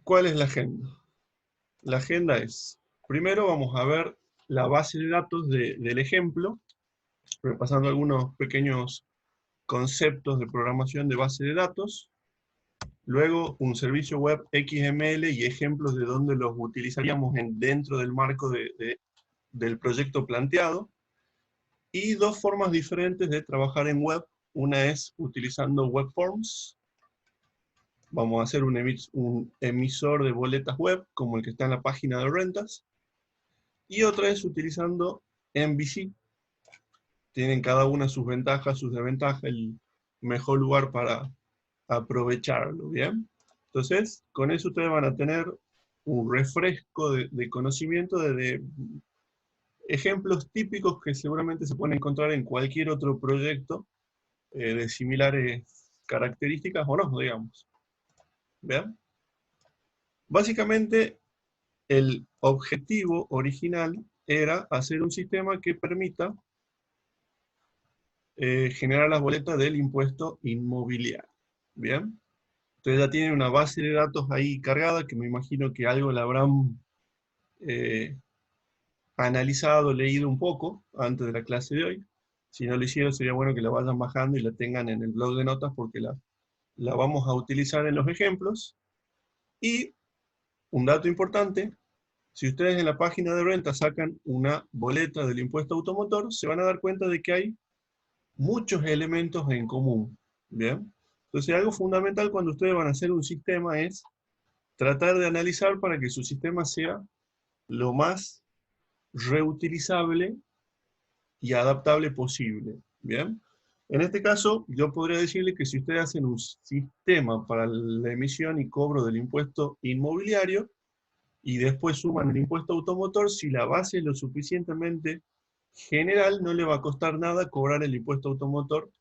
¿Cuál es la agenda? La agenda es, primero vamos a ver la base de datos del ejemplo, repasando algunos pequeños conceptos de programación de base de datos. Luego, un servicio web XML y ejemplos de dónde los utilizaríamos dentro del marco del proyecto planteado. Y dos formas diferentes de trabajar en web. Una es utilizando web forms. Vamos a hacer un emisor de boletas web, como el que está en la página de rentas. Y otra es utilizando MVC. Tienen cada una sus ventajas, sus desventajas, el mejor lugar para aprovecharlo, ¿bien? Entonces, con eso ustedes van a tener un refresco de conocimiento de ejemplos típicos que seguramente se pueden encontrar en cualquier otro proyecto de similares características o no, digamos. ¿Vean? Básicamente, el objetivo original era hacer un sistema que permita generar las boletas del impuesto inmobiliario. ¿Bien? Entonces ya tienen una base de datos ahí cargada, que me imagino que algo la habrán eh, analizado, leído un poco antes de la clase de hoy. Si no lo hicieron, sería bueno que la vayan bajando y la tengan en el blog de notas porque la vamos a utilizar en los ejemplos. Y un dato importante, si ustedes en la página de renta sacan una boleta del impuesto automotor, se van a dar cuenta de que hay muchos elementos en común. ¿Bien? Entonces, algo fundamental cuando ustedes van a hacer un sistema es tratar de analizar para que su sistema sea lo más reutilizable y adaptable posible. ¿Bien? En este caso, yo podría decirle que si ustedes hacen un sistema para la emisión y cobro del impuesto inmobiliario, y después suman el impuesto automotor, si la base es lo suficientemente general, no le va a costar nada cobrar el impuesto automotor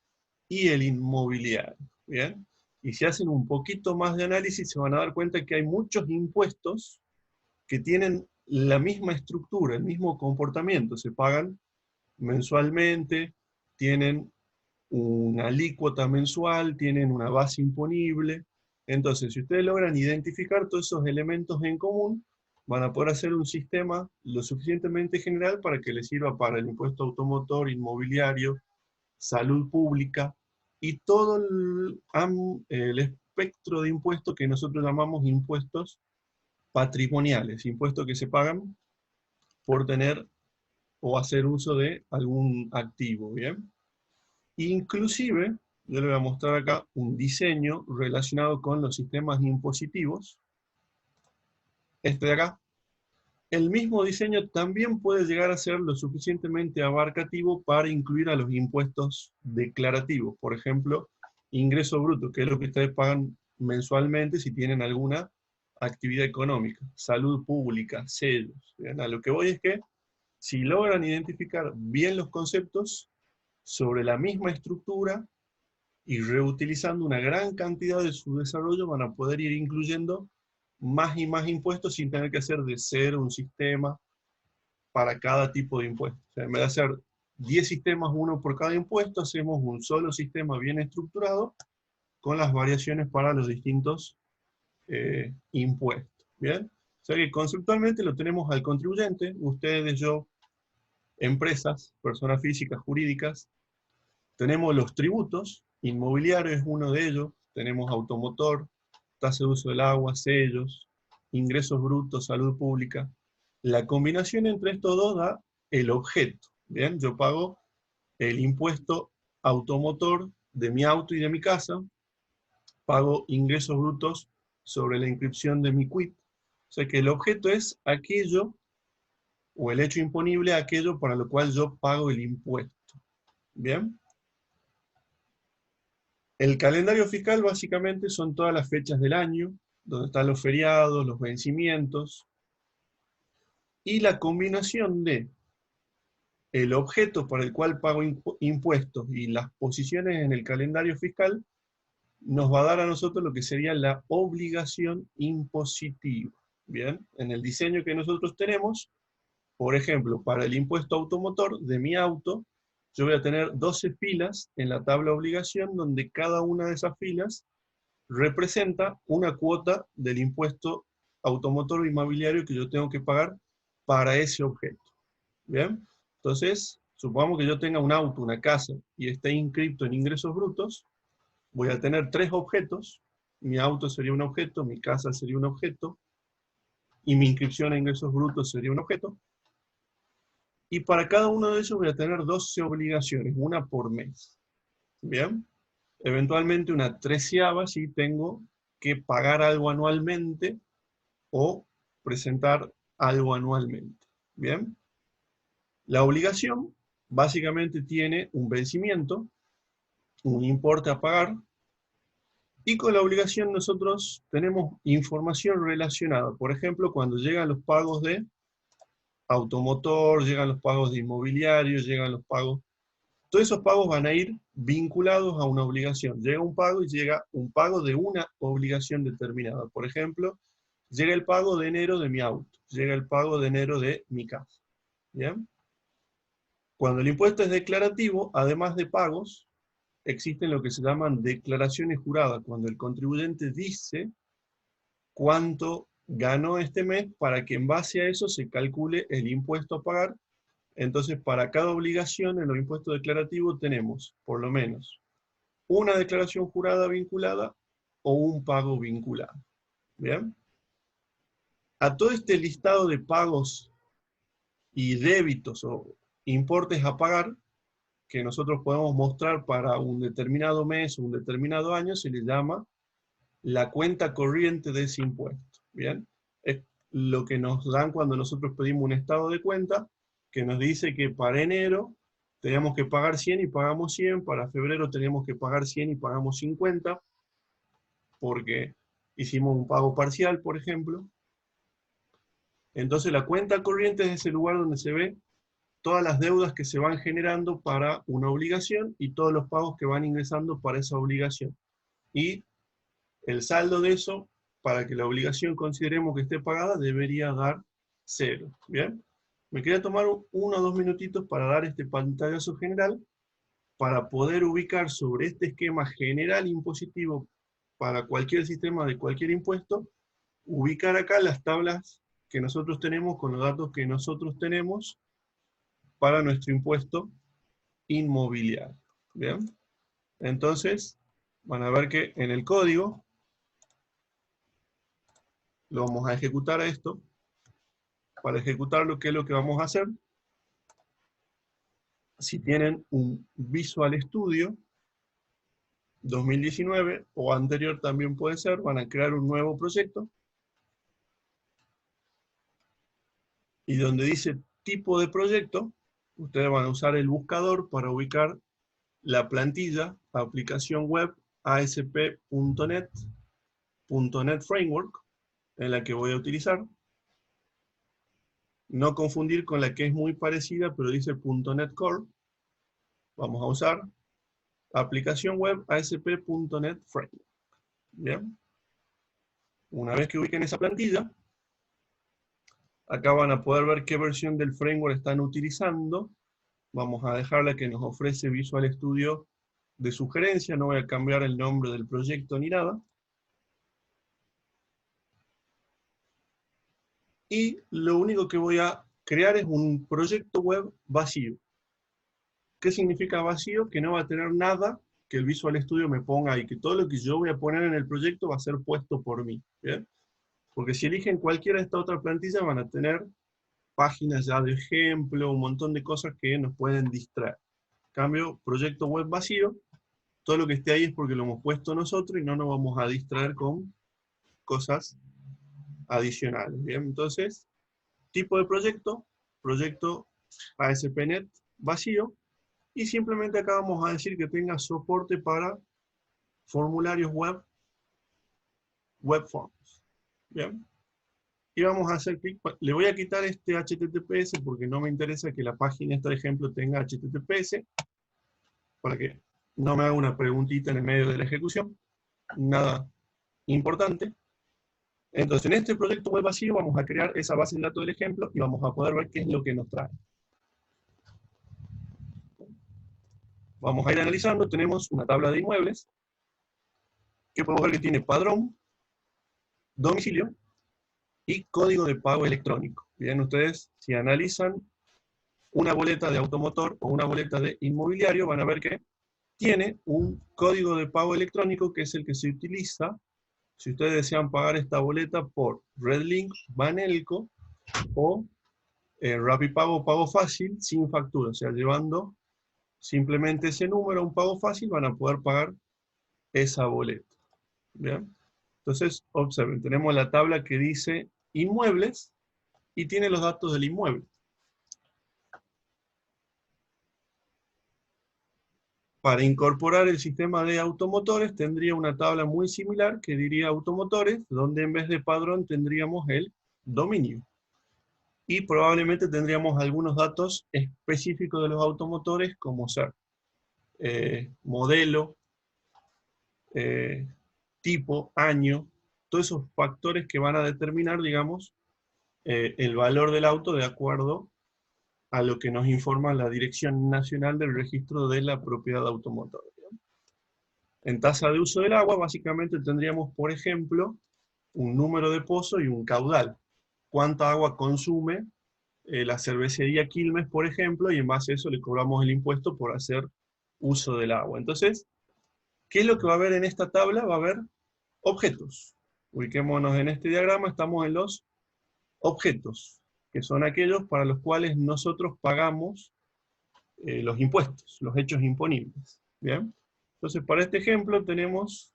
y el inmobiliario. ¿Bien? Y si hacen un poquito más de análisis, se van a dar cuenta que hay muchos impuestos que tienen la misma estructura, el mismo comportamiento, se pagan mensualmente, tienen una alícuota mensual, tienen una base imponible. Entonces, si ustedes logran identificar todos esos elementos en común, van a poder hacer un sistema lo suficientemente general para que les sirva para el impuesto automotor, inmobiliario, salud pública y todo el espectro de impuestos que nosotros llamamos impuestos patrimoniales, impuestos que se pagan por tener o hacer uso de algún activo, ¿bien? Inclusive, yo le voy a mostrar acá un diseño relacionado con los sistemas impositivos. Este de acá. El mismo diseño también puede llegar a ser lo suficientemente abarcativo para incluir a los impuestos declarativos. Por ejemplo, ingreso bruto, que es lo que ustedes pagan mensualmente si tienen alguna actividad económica. Salud pública, sellos. ¿Bien? A lo que voy es que si logran identificar bien los conceptos sobre la misma estructura y reutilizando una gran cantidad de su desarrollo, van a poder ir incluyendo más y más impuestos sin tener que hacer de cero un sistema para cada tipo de impuesto. O sea, en vez de hacer 10 sistemas, uno por cada impuesto, hacemos un solo sistema bien estructurado con las variaciones para los distintos impuestos. ¿Bien? O sea que conceptualmente lo tenemos al contribuyente, ustedes, yo, empresas, personas físicas, jurídicas. Tenemos los tributos, inmobiliario es uno de ellos, tenemos automotor, tasa de uso del agua, sellos, ingresos brutos, salud pública. La combinación entre estos dos da el objeto. Bien, yo pago el impuesto automotor de mi auto y de mi casa, pago ingresos brutos sobre la inscripción de mi quit. O sea que el objeto es aquello, o el hecho imponible, aquello para lo cual yo pago el impuesto. Bien. El calendario fiscal básicamente son todas las fechas del año, donde están los feriados, los vencimientos, y la combinación de el objeto para el cual pago impuestos y las posiciones en el calendario fiscal nos va a dar a nosotros lo que sería la obligación impositiva. Bien, en el diseño que nosotros tenemos, por ejemplo, para el impuesto automotor de mi auto, yo voy a tener 12 filas en la tabla obligación, donde cada una de esas filas representa una cuota del impuesto automotor inmobiliario que yo tengo que pagar para ese objeto. ¿Bien? Entonces, supongamos que yo tenga un auto, una casa, y esté inscripto en ingresos brutos, voy a tener 3 objetos. Mi auto sería un objeto, mi casa sería un objeto, y mi inscripción a ingresos brutos sería un objeto. Y para cada uno de ellos voy a tener 12 obligaciones, una por mes. ¿Bien? Eventualmente una 13ª si tengo que pagar algo anualmente o presentar algo anualmente. ¿Bien? La obligación básicamente tiene un vencimiento, un importe a pagar, y con la obligación nosotros tenemos información relacionada. Por ejemplo, cuando llegan los pagos de automotor, llegan los pagos de inmobiliario, llegan los pagos. Todos esos pagos van a ir vinculados a una obligación. Llega un pago y llega un pago de una obligación determinada. Por ejemplo, llega el pago de enero de mi auto, llega el pago de enero de mi casa. ¿Bien? Cuando el impuesto es declarativo, además de pagos, existen lo que se llaman declaraciones juradas, cuando el contribuyente dice cuánto ganó este mes para que en base a eso se calcule el impuesto a pagar. Entonces, para cada obligación en los impuestos declarativos tenemos, por lo menos, una declaración jurada vinculada o un pago vinculado. ¿Bien? A todo este listado de pagos y débitos o importes a pagar que nosotros podemos mostrar para un determinado mes o un determinado año, se le llama la cuenta corriente de ese impuesto. ¿Bien? Es lo que nos dan cuando nosotros pedimos un estado de cuenta, que nos dice que para enero teníamos que pagar 100 y pagamos 100, para febrero teníamos que pagar 100 y pagamos 50, porque hicimos un pago parcial, por ejemplo. Entonces la cuenta corriente es ese lugar donde se ve todas las deudas que se van generando para una obligación y todos los pagos que van ingresando para esa obligación. Y el saldo de eso, para que la obligación consideremos que esté pagada, debería dar 0. ¿Bien? Me quería tomar 1 o 2 minutitos para dar este pantallazo general, para poder ubicar sobre este esquema general impositivo para cualquier sistema de cualquier impuesto, ubicar acá las tablas que nosotros tenemos con los datos que nosotros tenemos para nuestro impuesto inmobiliario. ¿Bien? Entonces, van a ver que en el código lo vamos a ejecutar a esto. Para ejecutarlo, ¿qué es lo que vamos a hacer? Si tienen un Visual Studio 2019 o anterior también puede ser, van a crear un nuevo proyecto. Y donde dice tipo de proyecto, ustedes van a usar el buscador para ubicar la plantilla, aplicación web ASP.NET, .NET Framework, en la que voy a utilizar. No confundir con la que es muy parecida, pero dice .NET Core. Vamos a usar aplicación web ASP.NET Framework. Bien. Una vez que ubiquen esa plantilla, acá van a poder ver qué versión del framework están utilizando. Vamos a dejar la que nos ofrece Visual Studio de sugerencia, no voy a cambiar el nombre del proyecto ni nada. Y lo único que voy a crear es un proyecto web vacío. ¿Qué significa vacío? Que no va a tener nada que el Visual Studio me ponga y que todo lo que yo voy a poner en el proyecto va a ser puesto por mí. ¿Bien? Porque si eligen cualquiera de esta otra plantilla van a tener páginas ya de ejemplo, un montón de cosas que nos pueden distraer. En cambio, proyecto web vacío, todo lo que esté ahí es porque lo hemos puesto nosotros y no nos vamos a distraer con cosas adicionales. ¿Bien? Entonces, tipo de proyecto, proyecto ASP.NET vacío, y simplemente acá vamos a decir que tenga soporte para formularios web, web forms. ¿Bien? Y vamos a hacer clic, le voy a quitar este HTTPS porque no me interesa que la página, este ejemplo, tenga HTTPS, para que no me haga una preguntita en el medio de la ejecución, nada importante. Entonces, en este proyecto web vacío vamos a crear esa base de datos del ejemplo y vamos a poder ver qué es lo que nos trae. Vamos a ir analizando, tenemos una tabla de inmuebles, que podemos ver que tiene padrón, domicilio, y código de pago electrónico. Bien, ustedes si analizan una boleta de automotor o una boleta de inmobiliario, van a ver que tiene un código de pago electrónico que es el que se utiliza si ustedes desean pagar esta boleta por Redlink, Banelco o Rapipago o Pago Fácil sin factura, o sea, llevando simplemente ese número a un pago fácil van a poder pagar esa boleta. ¿Bien? Entonces, observen, tenemos la tabla que dice inmuebles y tiene los datos del inmueble. Para incorporar el sistema de automotores tendría una tabla muy similar que diría automotores, donde en vez de padrón tendríamos el dominio. Y probablemente tendríamos algunos datos específicos de los automotores, como ser modelo, tipo, año, todos esos factores que van a determinar, digamos, el valor del auto de acuerdo a lo que nos informa la Dirección Nacional del Registro de la Propiedad Automotora. En tasa de uso del agua, básicamente tendríamos, por ejemplo, un número de pozo y un caudal. Cuánta agua consume la cervecería Quilmes, por ejemplo, y en base a eso le cobramos el impuesto por hacer uso del agua. Entonces, ¿qué es lo que va a haber en esta tabla? Va a haber objetos. Ubiquémonos en este diagrama, estamos en los objetos, que son aquellos para los cuales nosotros pagamos los impuestos, los hechos imponibles. ¿Bien? Entonces, para este ejemplo tenemos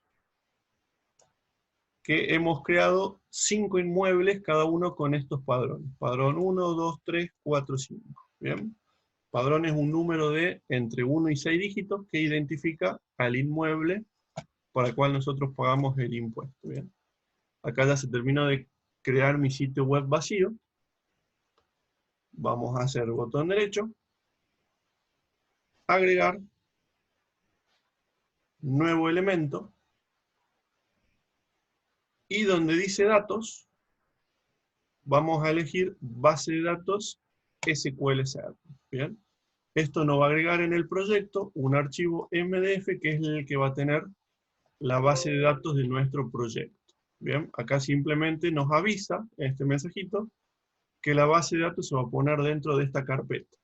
que hemos creado 5 inmuebles, cada uno con estos padrones. Padrón 1, 2, 3, 4, 5. ¿Bien? Padrón es un número de entre 1 y 6 dígitos que identifica al inmueble para el cual nosotros pagamos el impuesto. ¿Bien? Acá ya se terminó de crear mi sitio web vacío. Vamos a hacer botón derecho, agregar, nuevo elemento, y donde dice datos, vamos a elegir base de datos SQL Server. ¿Bien? Esto nos va a agregar en el proyecto un archivo MDF que es el que va a tener la base de datos de nuestro proyecto. Bien, acá simplemente nos avisa este mensajito que la base de datos se va a poner dentro de esta carpeta.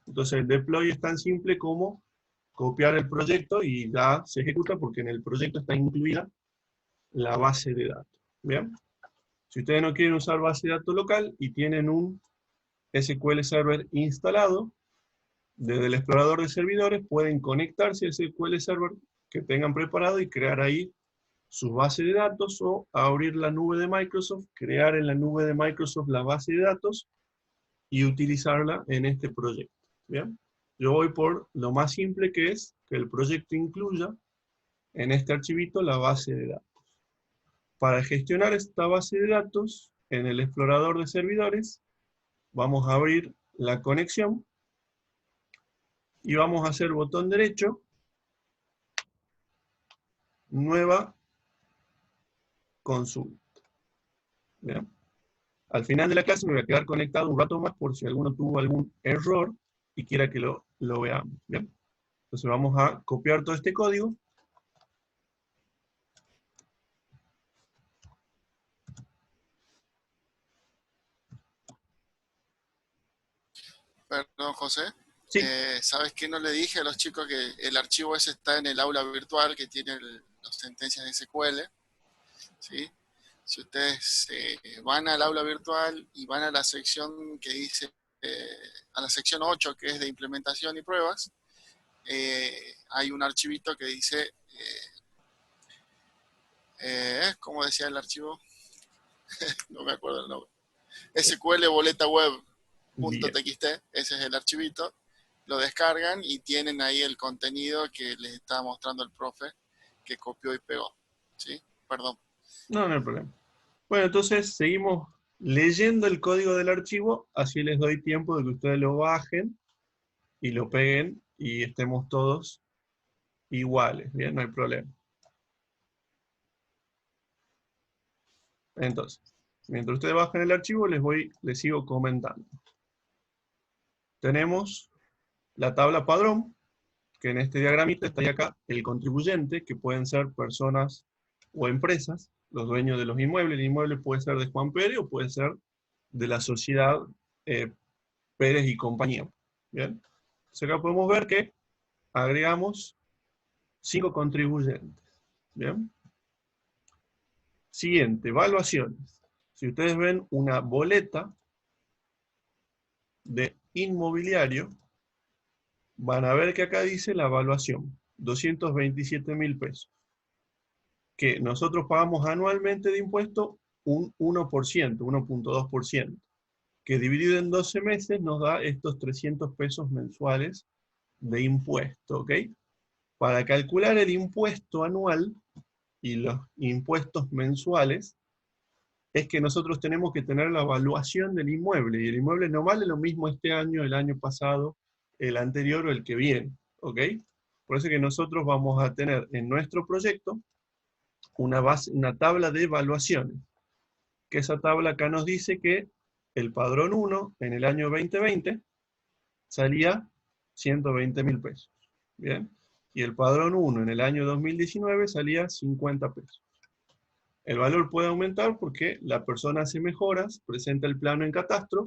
Entonces el deploy es tan simple como copiar el proyecto y ya se ejecuta porque en el proyecto está incluida la base de datos. ¿Bien? Si ustedes no quieren usar base de datos local y tienen un SQL Server instalado, desde el explorador de servidores pueden conectarse al SQL Server que tengan preparado y crear ahí su base de datos o abrir la nube de Microsoft, crear en la nube de Microsoft la base de datos y utilizarla en este proyecto. ¿Bien? Yo voy por lo más simple que es que el proyecto incluya en este archivito la base de datos. Para gestionar esta base de datos, en el explorador de servidores, vamos a abrir la conexión y vamos a hacer botón derecho, nueva consulta. ¿Bien? Al final de la clase me voy a quedar conectado un rato más por si alguno tuvo algún error y quiera que lo veamos. ¿Bien? Entonces vamos a copiar todo este código. Perdón, José. Sí, ¿Sabes qué no le dije a los chicos? Que el archivo ese está en el aula virtual que tiene las sentencias de SQL. ¿Sí? Si ustedes van al aula virtual y van a la sección que dice, a la sección 8, que es de implementación y pruebas, hay un archivito que dice, ¿cómo decía el archivo? No me acuerdo el nombre. SQL boleta bien. web.txt, ese es el archivito. Lo descargan y tienen ahí el contenido que les estaba mostrando el profe que copió y pegó. ¿Sí? Perdón. No, no hay problema. Bueno, entonces seguimos leyendo el código del archivo, así les doy tiempo de que ustedes lo bajen y lo peguen y estemos todos iguales, ¿bien? No hay problema. Entonces, mientras ustedes bajan el archivo, les sigo comentando. Tenemos la tabla padrón, que en este diagramita está acá el contribuyente, que pueden ser personas o empresas. los dueños de los inmuebles. El inmueble puede ser de Juan Pérez o puede ser de la sociedad Pérez y compañía. Bien. Entonces acá podemos ver que agregamos 5 contribuyentes. Bien. Siguiente, evaluaciones. Si ustedes ven una boleta de inmobiliario, van a ver que acá dice la evaluación, 227.000 pesos. Que nosotros pagamos anualmente de impuesto un 1%, 1.2%, que dividido en 12 meses nos da estos 300 pesos mensuales de impuesto, ¿ok? Para calcular el impuesto anual y los impuestos mensuales, es que nosotros tenemos que tener la evaluación del inmueble, y el inmueble no vale lo mismo este año, el año pasado, el anterior o el que viene, ¿ok? Por eso que nosotros vamos a tener en nuestro proyecto una tabla de evaluaciones, que esa tabla acá nos dice que el padrón 1 en el año 2020 salía 120.000 pesos, ¿bien? Y el padrón 1 en el año 2019 salía 50 pesos. El valor puede aumentar porque la persona hace mejoras, presenta el plano en catastro,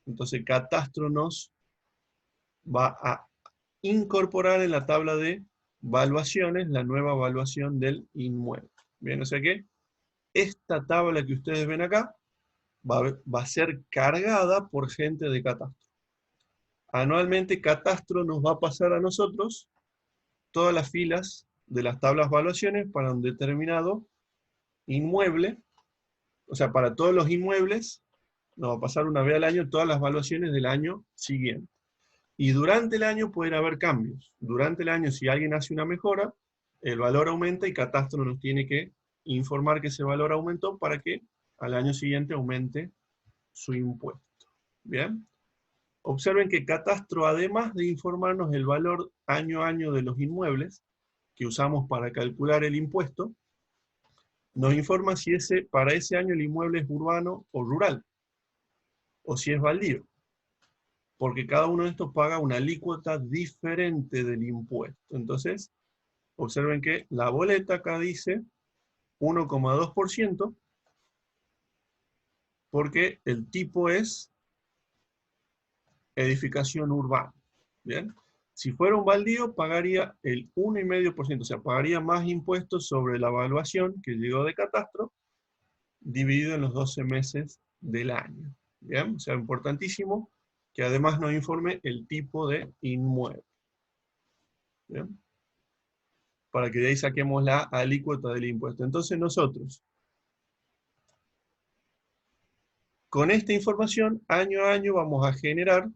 entonces catastro nos va a incorporar en la tabla de valuaciones la nueva evaluación del inmueble. Bien, o sea que esta tabla que ustedes ven acá va a ser cargada por gente de catastro. Anualmente catastro nos va a pasar a nosotros todas las filas de las tablas evaluaciones para un determinado inmueble, o sea, para todos los inmuebles, nos va a pasar una vez al año todas las evaluaciones del año siguiente. Y durante el año pueden haber cambios. Durante el año, si alguien hace una mejora, el valor aumenta y catastro nos tiene que informar que ese valor aumentó para que al año siguiente aumente su impuesto. ¿Bien? Observen que catastro, además de informarnos el valor año a año de los inmuebles que usamos para calcular el impuesto, nos informa si para ese año el inmueble es urbano o rural, o si es baldío, porque cada uno de estos paga una alícuota diferente del impuesto. Entonces, observen que la boleta acá dice 1,2%, porque el tipo es edificación urbana. ¿Bien? Si fuera un baldío, pagaría el 1,5%, o sea, pagaría más impuestos sobre la evaluación que llegó de catastro, dividido en los 12 meses del año. ¿Bien? O sea, importantísimo que además nos informe el tipo de inmueble. ¿Bien? Para que de ahí saquemos la alícuota del impuesto. Entonces nosotros, con esta información, año a año vamos a generar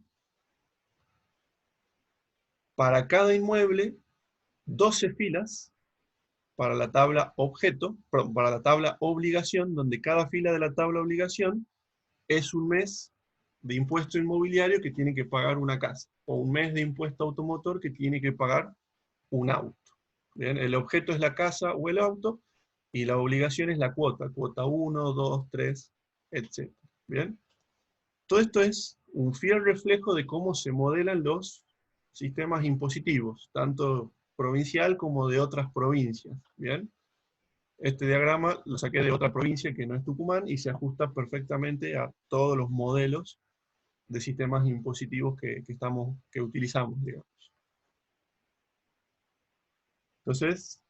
para cada inmueble 12 filas para la tabla objeto, perdón, para la tabla obligación, donde cada fila de la tabla obligación es un mes de impuesto inmobiliario que tiene que pagar una casa, o un mes de impuesto automotor que tiene que pagar un auto. ¿Bien? El objeto es la casa o el auto, y la obligación es la cuota 1, 2, 3, etc. ¿Bien? Todo esto es un fiel reflejo de cómo se modelan los sistemas impositivos, tanto provincial como de otras provincias. ¿Bien? Este diagrama lo saqué de otra provincia que no es Tucumán y se ajusta perfectamente a todos los modelos de sistemas impositivos que utilizamos, digamos. Entonces,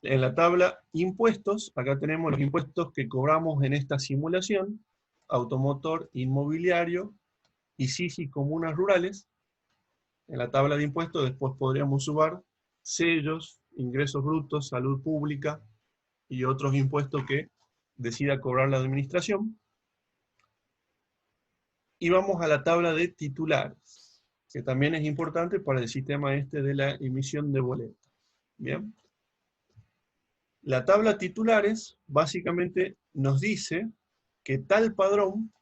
en la tabla impuestos, acá tenemos los impuestos que cobramos en esta simulación: automotor, inmobiliario y SISI, comunas rurales. En la tabla de impuestos después podríamos sumar sellos, ingresos brutos, salud pública y otros impuestos que decida cobrar la administración. Y vamos a la tabla de titulares, que también es importante para el sistema este de la emisión de boletas. Bien. La tabla titulares básicamente nos dice que tal padrón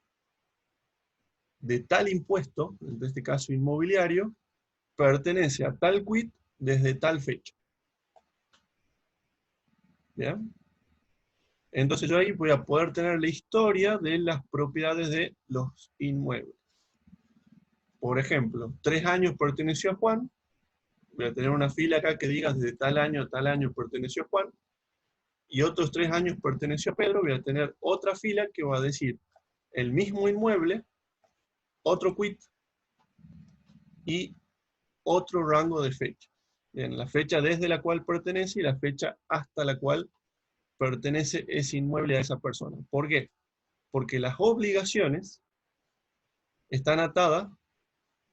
de tal impuesto, en este caso inmobiliario, pertenece a tal quit desde tal fecha. ¿Bien? Entonces yo ahí voy a poder tener la historia de las propiedades de los inmuebles. Por ejemplo, 3 años perteneció a Juan. Voy a tener una fila acá que diga desde tal año a tal año perteneció a Juan. y otros 3 años perteneció a Pedro, voy a tener otra fila que va a decir el mismo inmueble, otro quit y otro rango de fecha. Bien, la fecha desde la cual pertenece y la fecha hasta la cual pertenece ese inmueble a esa persona. ¿Por qué? Porque las obligaciones están atadas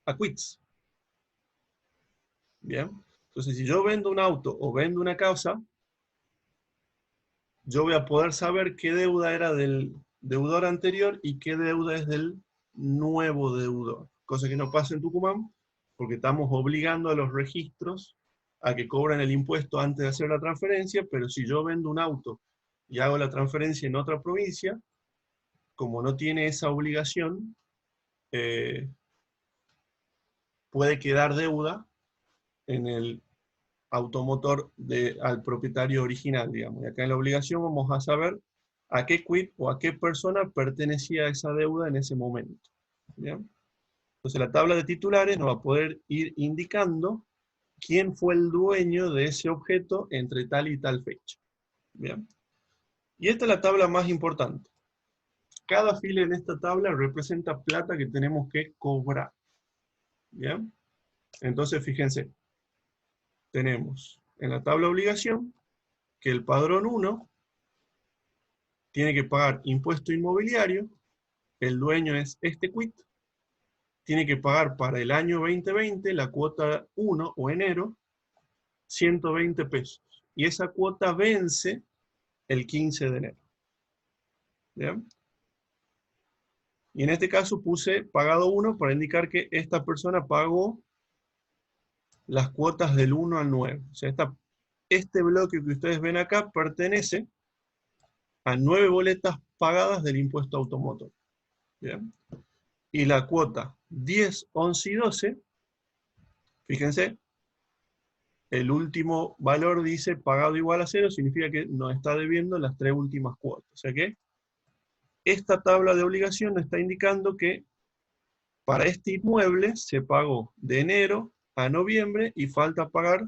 a quits. Bien, entonces si yo vendo un auto o vendo una casa, yo voy a poder saber qué deuda era del deudor anterior y qué deuda es del nuevo deudor. Cosa que no pasa en Tucumán, porque estamos obligando a los registros a que cobren el impuesto antes de hacer la transferencia, pero si yo vendo un auto y hago la transferencia en otra provincia, como no tiene esa obligación, puede quedar deuda en el automotor al propietario original, digamos. Y acá en la obligación vamos a saber a qué quit o a qué persona pertenecía esa deuda en ese momento. ¿Bien? Entonces la tabla de titulares nos va a poder ir indicando quién fue el dueño de ese objeto entre tal y tal fecha. ¿Bien? Y esta es la tabla más importante. Cada fila en esta tabla representa plata que tenemos que cobrar. ¿Bien? Entonces fíjense, tenemos en la tabla obligación que el padrón 1 tiene que pagar impuesto inmobiliario, el dueño es este quit, tiene que pagar para el año 2020 la cuota 1 o enero, 120 pesos. Y esa cuota vence el 15 de enero. ¿Bien? Y en este caso puse pagado 1 para indicar que esta persona pagó las cuotas del 1 al 9. O sea, este bloque que ustedes ven acá pertenece a 9 boletas pagadas del impuesto automotor. ¿Bien? Y la cuota 10, 11 y 12, fíjense, el último valor dice pagado igual a 0, significa que nos está debiendo las 3 últimas cuotas. O sea que esta tabla de obligación nos está indicando que para este inmueble se pagó de enero a noviembre y falta pagar,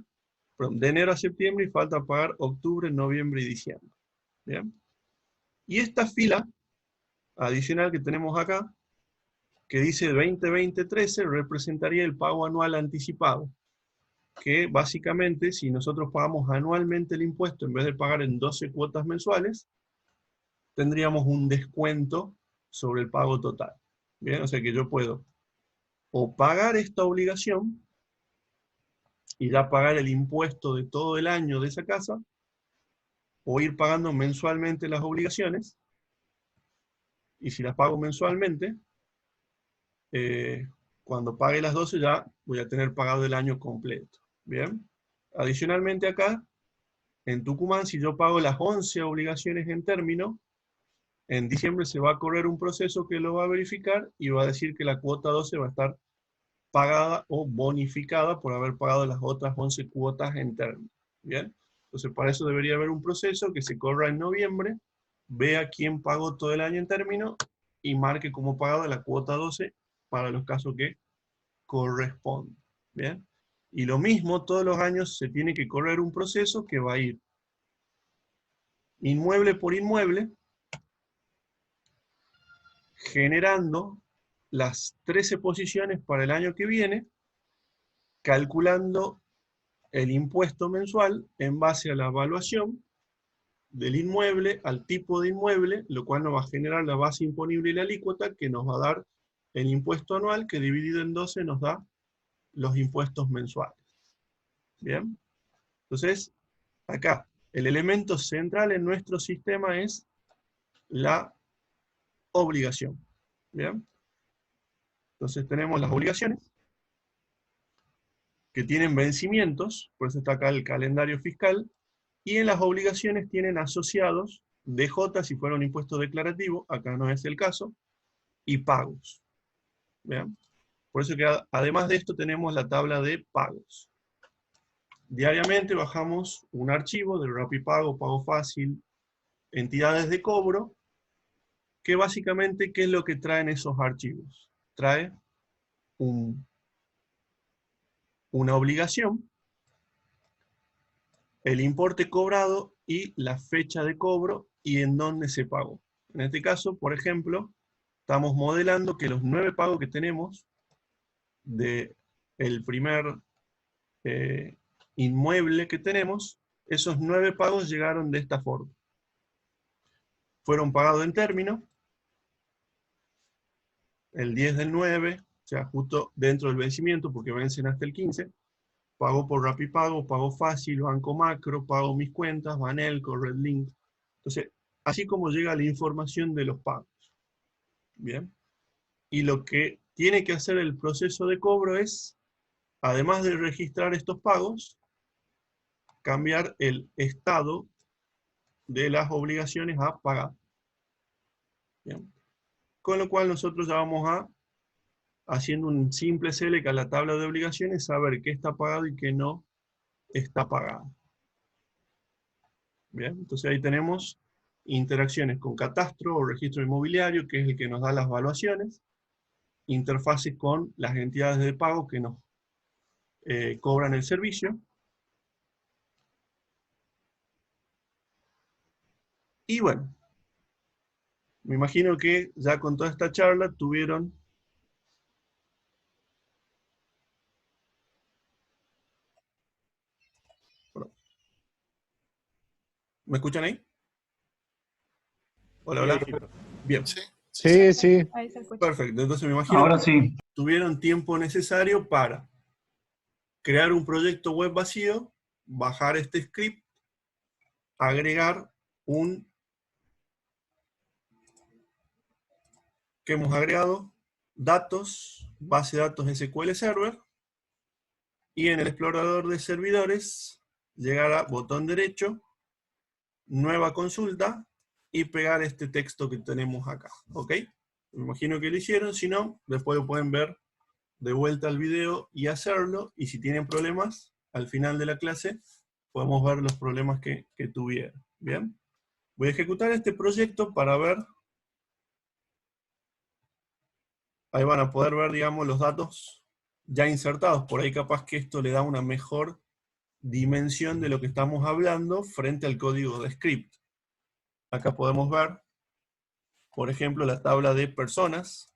perdón, de enero a septiembre y falta pagar octubre, noviembre y diciembre. ¿Bien? Y esta fila adicional que tenemos acá, que dice 20-20-13, representaría el pago anual anticipado, que básicamente si nosotros pagamos anualmente el impuesto en vez de pagar en 12 cuotas mensuales, tendríamos un descuento sobre el pago total. Bien, o sea que yo puedo o pagar esta obligación y ya pagar el impuesto de todo el año de esa casa, o ir pagando mensualmente las obligaciones, y si las pago mensualmente, cuando pague las 12 ya voy a tener pagado el año completo. Bien, adicionalmente acá, en Tucumán, si yo pago las 11 obligaciones en término, en diciembre se va a correr un proceso que lo va a verificar y va a decir que la cuota 12 va a estar pagada o bonificada por haber pagado las otras 11 cuotas en término. ¿Bien? Entonces, para eso debería haber un proceso que se corra en noviembre, vea quién pagó todo el año en término y marque como pagada la cuota 12 para los casos que corresponden. ¿Bien? Y lo mismo, todos los años se tiene que correr un proceso que va a ir inmueble por inmueble, generando las 13 posiciones para el año que viene, calculando el impuesto mensual en base a la evaluación del inmueble, al tipo de inmueble, lo cual nos va a generar la base imponible y la alícuota, que nos va a dar el impuesto anual, que dividido en 12 nos da los impuestos mensuales. ¿Bien? Entonces, acá, el elemento central en nuestro sistema es la obligación. ¿Bien? Entonces tenemos las obligaciones, que tienen vencimientos, por eso está acá el calendario fiscal, y en las obligaciones tienen asociados DJ si fuera un impuesto declarativo, acá no es el caso, y pagos. ¿Vean? Por eso que además de esto tenemos la tabla de pagos. Diariamente bajamos un archivo de Rapipago, Pago Fácil, entidades de cobro, que básicamente, ¿qué es lo que traen esos archivos? Trae una obligación, el importe cobrado y la fecha de cobro y en dónde se pagó. En este caso, por ejemplo, estamos modelando que los 9 pagos que tenemos del primer inmueble que tenemos, esos 9 pagos llegaron de esta forma. Fueron pagados en término, el 10 del 9, o sea, justo dentro del vencimiento, porque vencen hasta el 15, pago por Rapipago, pago fácil, Banco Macro, pago mis cuentas, Banelco, Redlink. Entonces, así como llega la información de los pagos. Bien. Y lo que tiene que hacer el proceso de cobro es, además de registrar estos pagos, cambiar el estado de las obligaciones a pagar. Bien. Con lo cual nosotros ya vamos a, haciendo un simple select a la tabla de obligaciones, saber qué está pagado y qué no está pagado. Bien, entonces ahí tenemos interacciones con catastro o registro inmobiliario, que es el que nos da las valuaciones, interfaces con las entidades de pago que nos cobran el servicio, y bueno, me imagino que ya con toda esta charla tuvieron... ¿Me escuchan ahí? Hola, Sí, ahí hola. te escucho. Bien. Sí, sí, sí. Sí, sí. Ahí se escucha. Perfecto, entonces me imagino Ahora que sí. tuvieron tiempo necesario para crear un proyecto web vacío, bajar este script, agregar un... que hemos agregado, datos, base de datos SQL Server, y en el explorador de servidores, llegar a botón derecho, nueva consulta, y pegar este texto que tenemos acá, ¿ok? Me imagino que lo hicieron, si no, después lo pueden ver de vuelta al video y hacerlo, y si tienen problemas, al final de la clase, podemos ver los problemas que tuvieron, ¿bien? Voy a ejecutar este proyecto para ver, ahí van a poder ver, digamos, los datos ya insertados, por ahí capaz que esto le da una mejor dimensión de lo que estamos hablando frente al código de script. Acá podemos ver, por ejemplo, la tabla de personas,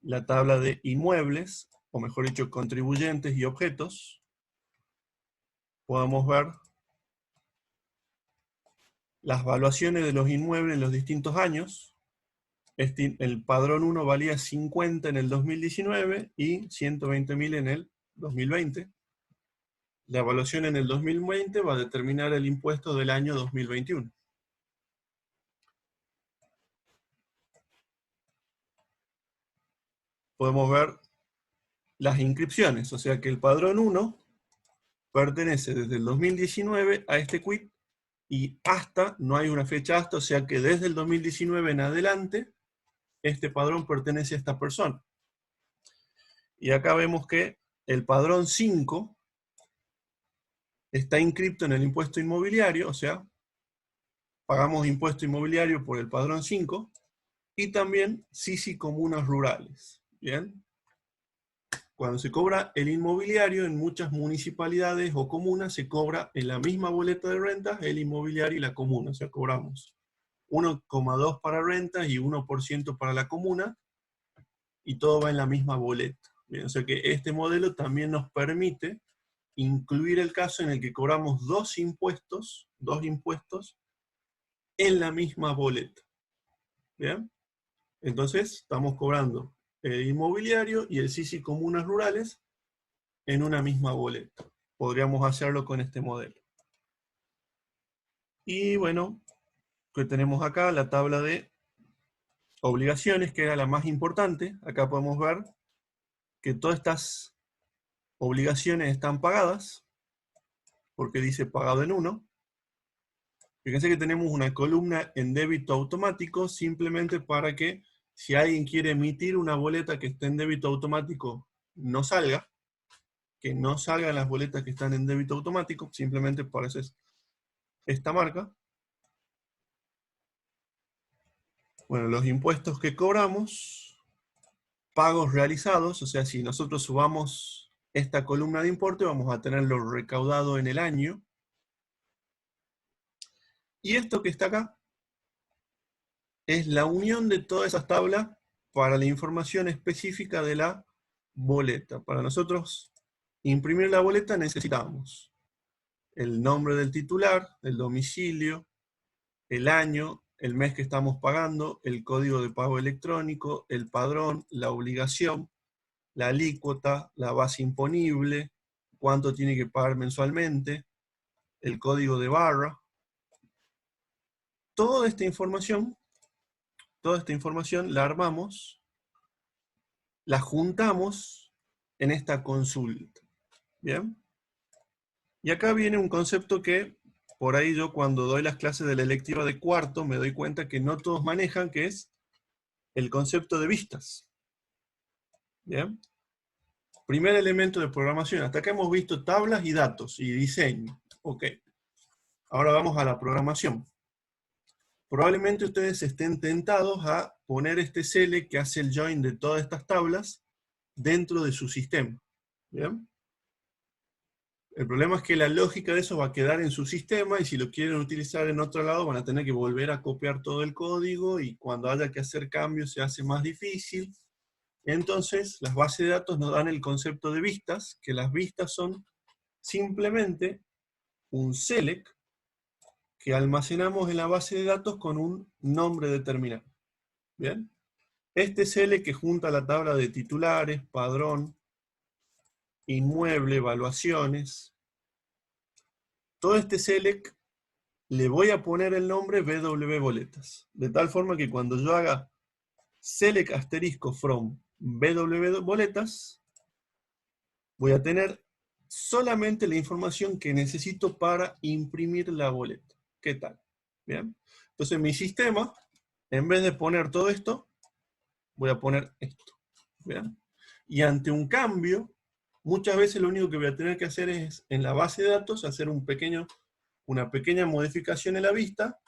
la tabla de inmuebles, o mejor dicho, contribuyentes y objetos. Podemos ver las valuaciones de los inmuebles en los distintos años. El padrón 1 valía 50 en el 2019 y 120.000 en el 2020. La evaluación en el 2020 va a determinar el impuesto del año 2021. Podemos ver las inscripciones, o sea que el padrón 1 pertenece desde el 2019 a este quit y hasta, no hay una fecha hasta, o sea que desde el 2019 en adelante, este padrón pertenece a esta persona. Y acá vemos que el padrón 5 está inscripto en el impuesto inmobiliario, o sea, pagamos impuesto inmobiliario por el padrón 5, y también SISI comunas rurales. ¿Bien? Cuando se cobra el inmobiliario, en muchas municipalidades o comunas se cobra en la misma boleta de rentas el inmobiliario y la comuna. O sea, cobramos 1,2 para rentas y 1% para la comuna, y todo va en la misma boleta. Bien, o sea que este modelo también nos permite incluir el caso en el que cobramos dos impuestos en la misma boleta. ¿Bien? Entonces, estamos cobrando el inmobiliario y el SISI comunas rurales en una misma boleta. Podríamos hacerlo con este modelo. Y bueno, que tenemos acá la tabla de obligaciones, que era la más importante. Acá podemos ver que todas estas obligaciones están pagadas, porque dice pagado en 1. Fíjense que tenemos una columna en débito automático, simplemente para que si alguien quiere emitir una boleta que esté en débito automático, no salga, que no salgan las boletas que están en débito automático, simplemente por eso es esta marca. Bueno, los impuestos que cobramos, pagos realizados, o sea, si nosotros subamos esta columna de importe, vamos a tenerlo recaudado en el año. Y esto que está acá es la unión de todas esas tablas para la información específica de la boleta. Para nosotros imprimir la boleta necesitamos el nombre del titular, el domicilio, el año, el mes que estamos pagando, el código de pago electrónico, el padrón, la obligación, la alícuota, la base imponible, cuánto tiene que pagar mensualmente, el código de barra. Toda esta información la armamos, la juntamos en esta consulta. ¿Bien? Y acá viene un concepto que por ahí yo cuando doy las clases de la electiva de cuarto me doy cuenta que no todos manejan, que es el concepto de vistas. ¿Bien? Primer elemento de programación. Hasta acá hemos visto tablas y datos y diseño. Ok. Ahora vamos a la programación. Probablemente ustedes estén tentados a poner este select que hace el join de todas estas tablas dentro de su sistema. ¿Bien? El problema es que la lógica de eso va a quedar en su sistema y si lo quieren utilizar en otro lado van a tener que volver a copiar todo el código y cuando haya que hacer cambios se hace más difícil. Entonces, las bases de datos nos dan el concepto de vistas, que las vistas son simplemente un select que almacenamos en la base de datos con un nombre determinado. ¿Bien? Este select que junta la tabla de titulares, padrón, inmueble, evaluaciones. Todo este select le voy a poner el nombre BW boletas. De tal forma que cuando yo haga select asterisco from BW boletas, voy a tener solamente la información que necesito para imprimir la boleta. ¿Qué tal? ¿Bien? Entonces mi sistema, en vez de poner todo esto, voy a poner esto. ¿Bien? Y ante un cambio, muchas veces lo único que voy a tener que hacer es, en la base de datos, hacer una pequeña modificación en la vista,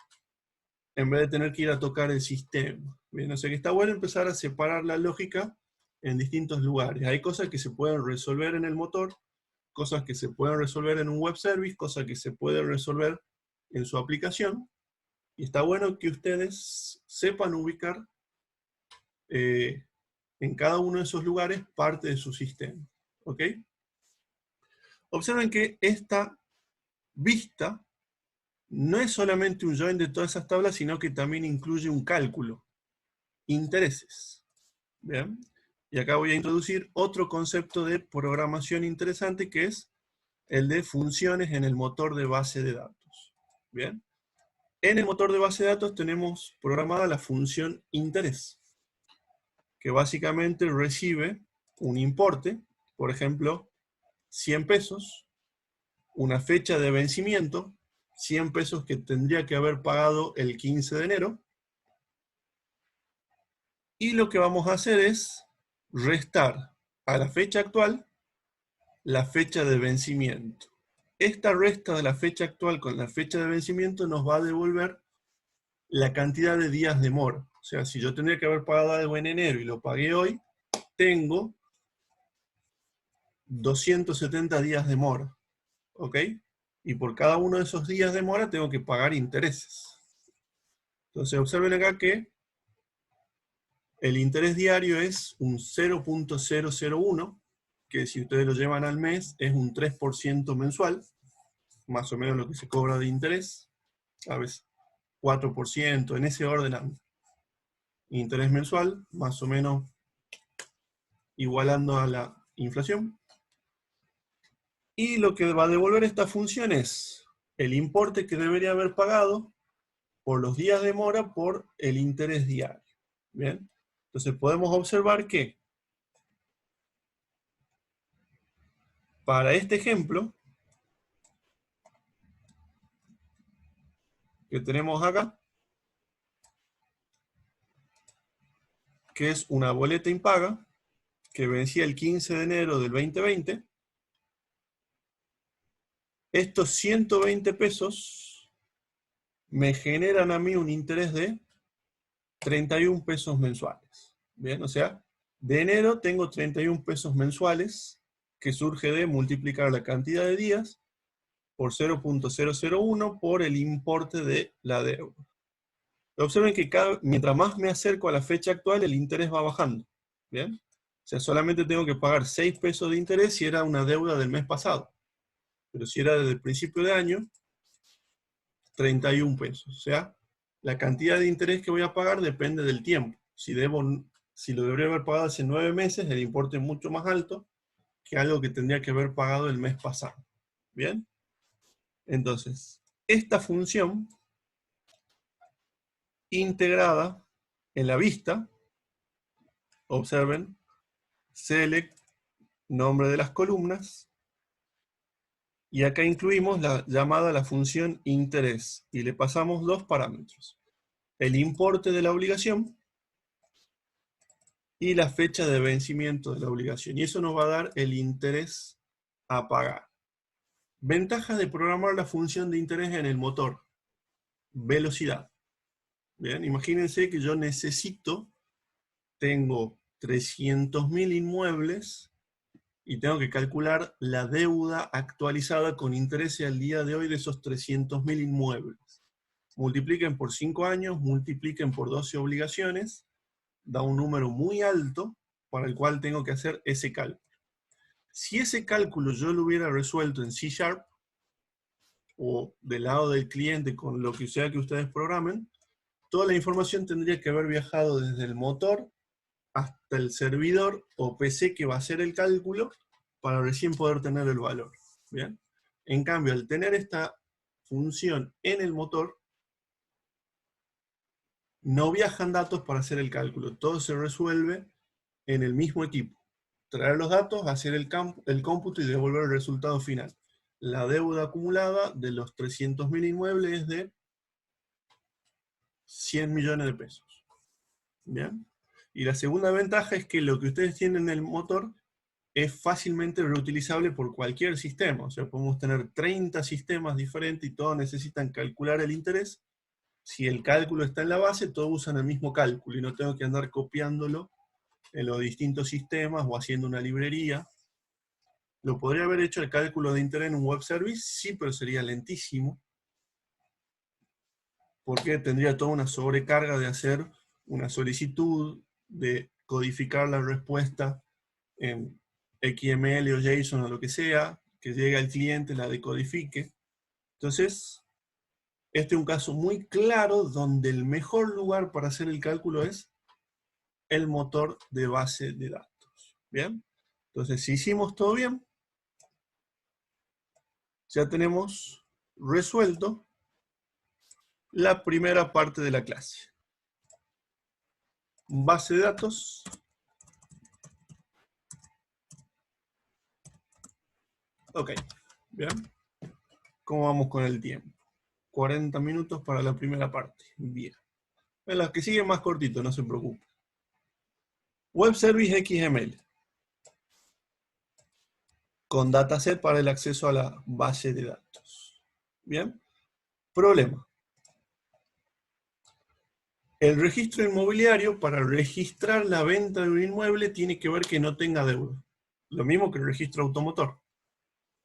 en vez de tener que ir a tocar el sistema. Bien, o sea que está bueno empezar a separar la lógica en distintos lugares. Hay cosas que se pueden resolver en el motor, cosas que se pueden resolver en un web service, cosas que se pueden resolver en su aplicación, y está bueno que ustedes sepan ubicar en cada uno de esos lugares parte de su sistema. ¿Ok? Observen que esta vista no es solamente un join de todas esas tablas, sino que también incluye un cálculo, intereses. ¿Bien? Y acá voy a introducir otro concepto de programación interesante que es el de funciones en el motor de base de datos. ¿Bien? En el motor de base de datos tenemos programada la función interés, que básicamente recibe un importe, por ejemplo, 100 pesos, una fecha de vencimiento, 100 pesos que tendría que haber pagado el 15 de enero, y lo que vamos a hacer es restar a la fecha actual la fecha de vencimiento. Esta resta de la fecha actual con la fecha de vencimiento nos va a devolver la cantidad de días de mora. O sea, si yo tendría que haber pagado algo en enero y lo pagué hoy, tengo 270 días de mora. ¿Ok? Y por cada uno de esos días de mora tengo que pagar intereses. Entonces observen acá que el interés diario es un 0.001, que si ustedes lo llevan al mes es un 3% mensual, más o menos lo que se cobra de interés, a veces 4%, en ese orden anda. Interés mensual, más o menos igualando a la inflación. Y lo que va a devolver esta función es el importe que debería haber pagado por los días de mora por el interés diario. ¿Bien? Entonces podemos observar que para este ejemplo que tenemos acá, que es una boleta impaga, que vencía el 15 de enero del 2020, estos 120 pesos me generan a mí un interés de 31 pesos mensuales. Bien, o sea, de enero tengo 31 pesos mensuales, que surge de multiplicar la cantidad de días por 0.001 por el importe de la deuda. Observen que mientras más me acerco a la fecha actual, el interés va bajando. ¿Bien? O sea, solamente tengo que pagar 6 pesos de interés si era una deuda del mes pasado. Pero si era desde el principio de año, 31 pesos. O sea, la cantidad de interés que voy a pagar depende del tiempo. Si lo debería haber pagado hace 9 meses, el importe es mucho más alto que algo que tendría que haber pagado el mes pasado. ¿Bien? Entonces, esta función integrada en la vista, observen, select, nombre de las columnas, y acá incluimos la llamada la función interés, y le pasamos 2 parámetros. El importe de la obligación y la fecha de vencimiento de la obligación. Y eso nos va a dar el interés a pagar. Ventaja de programar la función de interés en el motor. Velocidad. Bien, imagínense que yo tengo 300.000 inmuebles y tengo que calcular la deuda actualizada con interés al día de hoy de esos 300.000 inmuebles. Multipliquen por 5 años, multipliquen por 12 obligaciones, da un número muy alto para el cual tengo que hacer ese cálculo. Si ese cálculo yo lo hubiera resuelto en C# o del lado del cliente con lo que sea que ustedes programen, toda la información tendría que haber viajado desde el motor hasta el servidor o PC que va a hacer el cálculo para recién poder tener el valor. ¿Bien? En cambio, al tener esta función en el motor, no viajan datos para hacer el cálculo, todo se resuelve en el mismo equipo. Traer los datos, hacer el cómputo y devolver el resultado final. La deuda acumulada de los 300.000 inmuebles es de 100 millones de pesos. ¿Bien? Y la segunda ventaja es que lo que ustedes tienen en el motor es fácilmente reutilizable por cualquier sistema. O sea, podemos tener 30 sistemas diferentes y todos necesitan calcular el interés. Si el cálculo está en la base, todos usan el mismo cálculo y no tengo que andar copiándolo en los distintos sistemas o haciendo una librería. ¿Lo podría haber hecho el cálculo de interés en un web service? Sí, pero sería lentísimo. Porque tendría toda una sobrecarga de hacer una solicitud, de codificar la respuesta en XML o JSON o lo que sea, que llegue al cliente, la decodifique. Entonces, este es un caso muy claro donde el mejor lugar para hacer el cálculo es el motor de base de datos. ¿Bien? Entonces, si hicimos todo bien, ya tenemos resuelto la primera parte de la clase. Base de datos. Ok, bien. ¿Cómo vamos con el tiempo? 40 minutos para la primera parte. Bien. En las que siguen más cortito, no se preocupen. Web Service XML. Con dataset para el acceso a la base de datos. Bien. Problema. El registro inmobiliario, para registrar la venta de un inmueble, tiene que ver que no tenga deuda. Lo mismo que el registro automotor.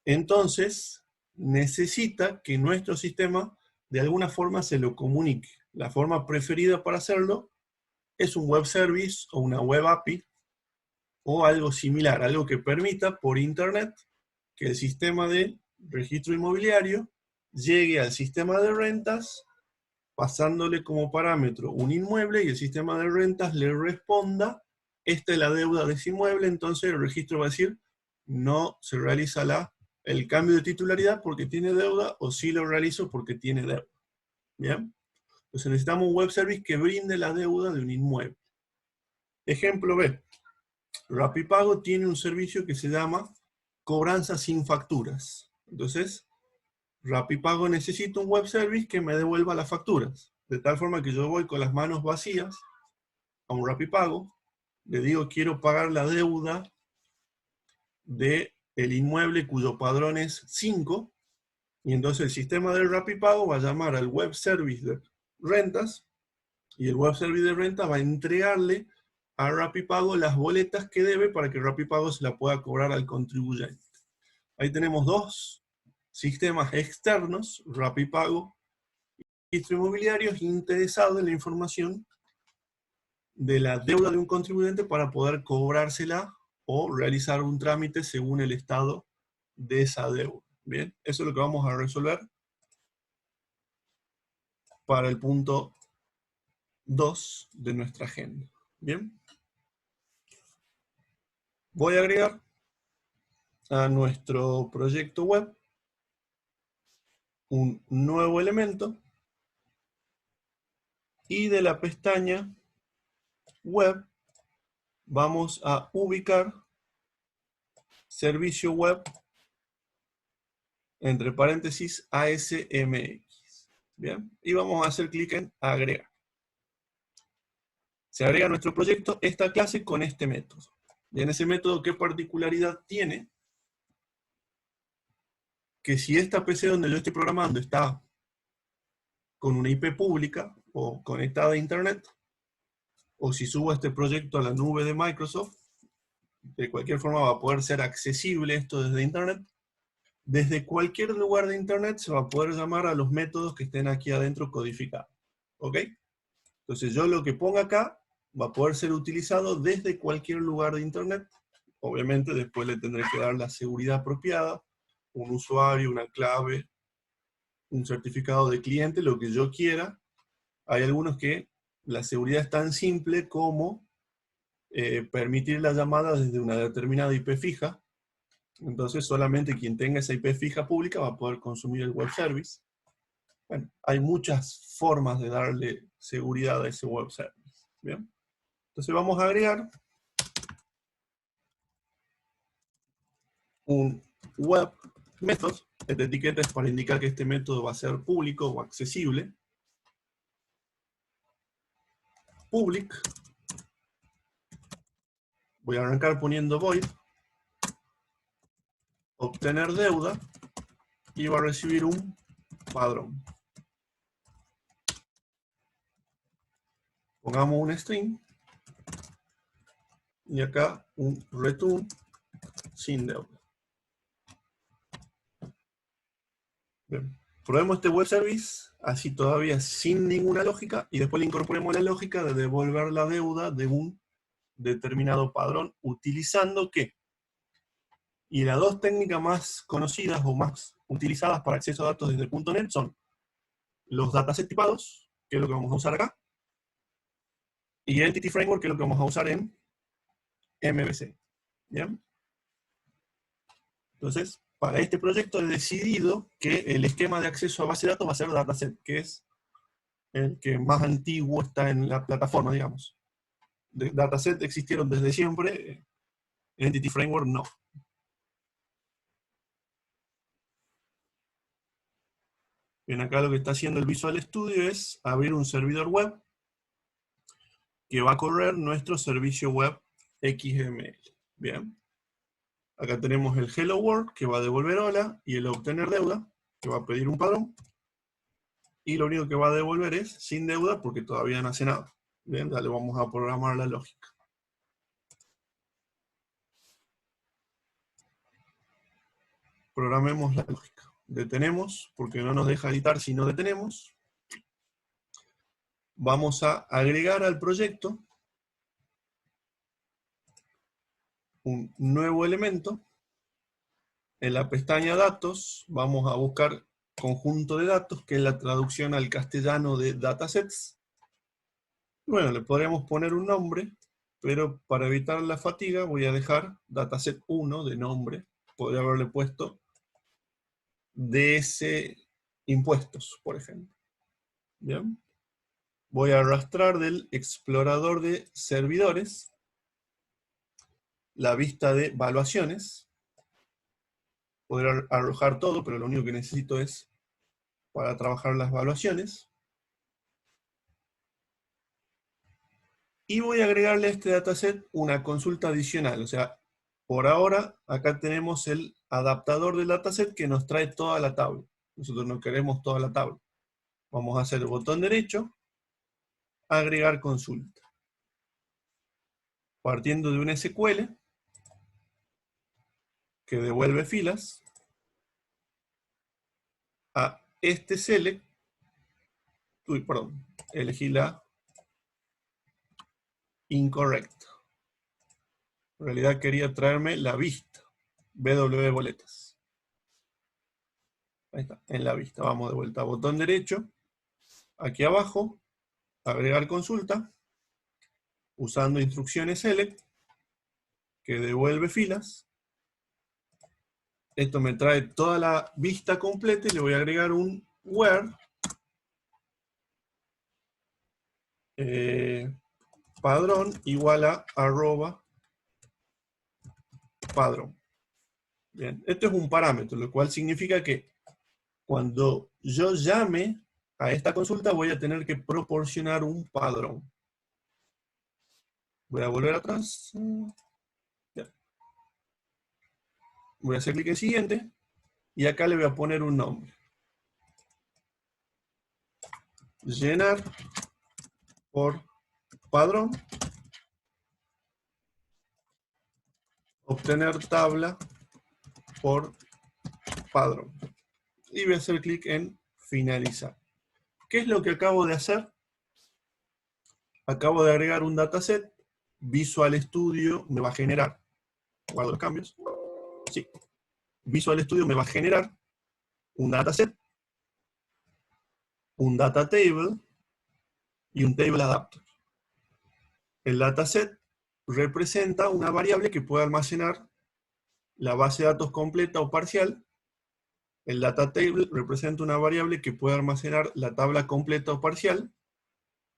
Entonces, necesita que nuestro sistema de alguna forma se lo comunique. La forma preferida para hacerlo es un web service o una web API o algo similar, algo que permita por internet que el sistema de registro inmobiliario llegue al sistema de rentas pasándole como parámetro un inmueble y el sistema de rentas le responda: esta es la deuda de ese inmueble. Entonces el registro va a decir: no se realiza el cambio de titularidad porque tiene deuda, o sí lo realizo porque tiene deuda. ¿Bien? Entonces necesitamos un web service que brinde la deuda de un inmueble. Ejemplo B. RappiPago tiene un servicio que se llama cobranza sin facturas. Entonces, RappiPago necesita un web service que me devuelva las facturas. De tal forma que yo voy con las manos vacías a un RappiPago, le digo: quiero pagar la deuda del inmueble cuyo padrón es 5, y entonces el sistema del RappiPago va a llamar al web service de rentas, y el web service de rentas va a entregarle a RappiPago las boletas que debe para que RappiPago se la pueda cobrar al contribuyente. Ahí tenemos dos sistemas externos, Rapipago, registro inmobiliarios interesados en la información de la deuda de un contribuyente para poder cobrársela o realizar un trámite según el estado de esa deuda. Bien, eso es lo que vamos a resolver para el punto 2 de nuestra agenda. Bien, voy a agregar a nuestro proyecto web un nuevo elemento y de la pestaña web vamos a ubicar servicio web entre paréntesis ASMX. Bien, y vamos a hacer clic en agregar. Se agrega a nuestro proyecto esta clase con este método. Y en ese método, ¿qué particularidad tiene? Que si esta PC donde yo estoy programando está con una IP pública o conectada a internet, o si subo este proyecto a la nube de Microsoft, de cualquier forma va a poder ser accesible esto desde internet. Desde cualquier lugar de internet se va a poder llamar a los métodos que estén aquí adentro codificados. ¿Ok? Entonces yo lo que ponga acá va a poder ser utilizado desde cualquier lugar de internet. Obviamente después le tendré que dar la seguridad apropiada, un usuario, una clave, un certificado de cliente, lo que yo quiera. Hay algunos que la seguridad es tan simple como permitir la llamada desde una determinada IP fija. Entonces solamente quien tenga esa IP fija pública va a poder consumir el web service. Bueno, hay muchas formas de darle seguridad a ese web service. ¿Bien? Entonces vamos a agregar un web method. Esta etiqueta es para indicar que este método va a ser público o accesible. Public. Voy a arrancar poniendo void. Obtener deuda. Y va a recibir un padrón. Pongamos un string. Y acá un return sin deuda. Bien. Probemos este web service, así todavía sin ninguna lógica, y después le incorporemos la lógica de devolver la deuda de un determinado padrón, utilizando ¿qué? Y las dos técnicas más conocidas o más utilizadas para acceso a datos desde .NET son los datasets tipados, que es lo que vamos a usar acá, y Entity Framework, que es lo que vamos a usar en MVC. ¿Bien? Entonces, para este proyecto he decidido que el esquema de acceso a base de datos va a ser dataset, que es el que más antiguo está en la plataforma, digamos. De dataset existieron desde siempre, Entity Framework no. Bien, acá lo que está haciendo el Visual Studio es abrir un servidor web que va a correr nuestro servicio web XML. Bien. Acá tenemos el Hello World, que va a devolver hola, y el obtener deuda, que va a pedir un padrón. Y lo único que va a devolver es sin deuda, porque todavía no hace nada. Bien, ya le vamos a programar la lógica. Programemos la lógica. Detenemos, porque no nos deja editar si no detenemos. Vamos a agregar al proyecto un nuevo elemento. En la pestaña datos vamos a buscar conjunto de datos, que es la traducción al castellano de datasets. Bueno, le podríamos poner un nombre, pero para evitar la fatiga voy a dejar dataset 1 de nombre. Podría haberle puesto DS impuestos, por ejemplo. Bien. Voy a arrastrar del explorador de servidores la vista de evaluaciones. Poder arrojar todo, pero lo único que necesito es para trabajar las evaluaciones. Y voy a agregarle a este dataset una consulta adicional. O sea, por ahora, acá tenemos el adaptador del dataset que nos trae toda la tabla. Nosotros no queremos toda la tabla. Vamos a hacer el botón derecho, agregar consulta. Partiendo de un SQL, que devuelve filas, a este select. Uy, perdón, elegí la incorrecta. En realidad quería traerme la vista. BW boletas. Ahí está, en la vista. Vamos de vuelta a botón derecho. Aquí abajo, agregar consulta. Usando instrucciones select, que devuelve filas. Esto me trae toda la vista completa y le voy a agregar un where padrón igual a arroba padrón. Bien, esto es un parámetro, lo cual significa que cuando yo llame a esta consulta voy a tener que proporcionar un padrón. Voy a volver atrás. Ya. Voy a hacer clic en siguiente y acá le voy a poner un nombre. Llenar por padrón. Obtener tabla por padrón. Y voy a hacer clic en finalizar. ¿Qué es lo que acabo de hacer? Acabo de agregar un dataset. Visual Studio me va a generar. Guardo los cambios. Sí. Visual Studio me va a generar un dataset, un data table y un table adapter. El dataset representa una variable que puede almacenar la base de datos completa o parcial. El data table representa una variable que puede almacenar la tabla completa o parcial.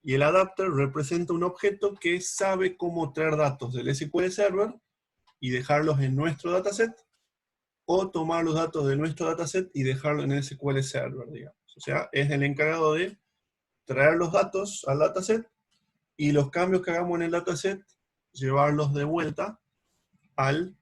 Y el adapter representa un objeto que sabe cómo traer datos del SQL Server y dejarlos en nuestro dataset, o tomar los datos de nuestro dataset y dejarlo en el SQL Server, digamos. O sea, es el encargado de traer los datos al dataset y los cambios que hagamos en el dataset, llevarlos de vuelta al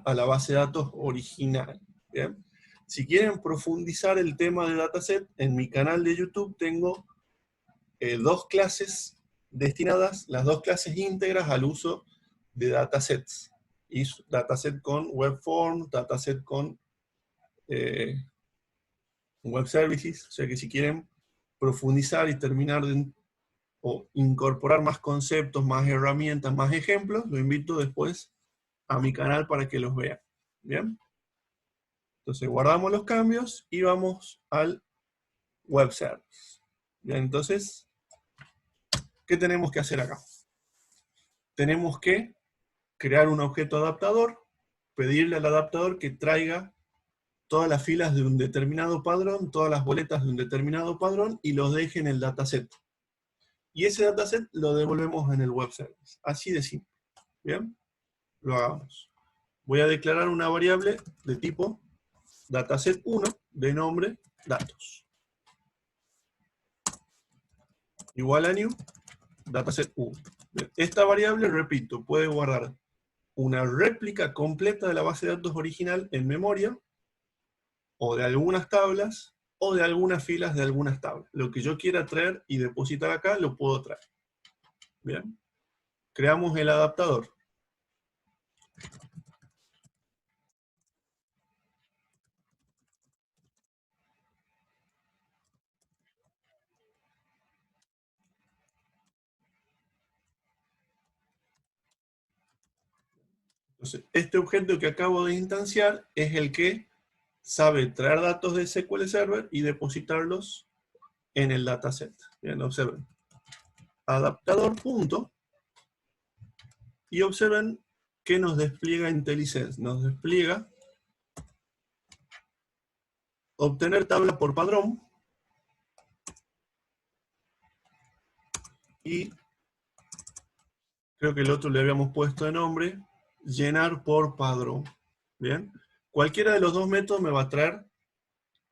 a la base de datos original. ¿Bien? Si quieren profundizar el tema de dataset, en mi canal de YouTube tengo dos clases destinadas, las dos clases íntegras al uso de datasets. Y dataset con web form, dataset con web services. O sea que si quieren profundizar y terminar o incorporar más conceptos, más herramientas, más ejemplos, lo invito después a mi canal para que los vean. ¿Bien? Entonces guardamos los cambios y vamos al web service. Bien, entonces, ¿qué tenemos que hacer acá? Tenemos que crear un objeto adaptador, pedirle al adaptador que traiga todas las filas de un determinado padrón, todas las boletas de un determinado padrón y los deje en el dataset. Y ese dataset lo devolvemos en el web service. Así de simple. ¿Bien? Lo hagamos. Voy a declarar una variable de tipo dataset1 de nombre datos. Igual a new dataset1. Esta variable, repito, puede guardar una réplica completa de la base de datos original en memoria, o de algunas tablas, o de algunas filas de algunas tablas. Lo que yo quiera traer y depositar acá, lo puedo traer. Bien. Creamos el adaptador. Entonces, este objeto que acabo de instanciar es el que sabe traer datos de SQL Server y depositarlos en el dataset. Bien, observen. Adaptador punto. Y observen que nos despliega IntelliSense. Nos despliega obtener tabla por padrón. Y creo que el otro le habíamos puesto de nombre llenar por padrón. Bien. Cualquiera de los dos métodos me va a traer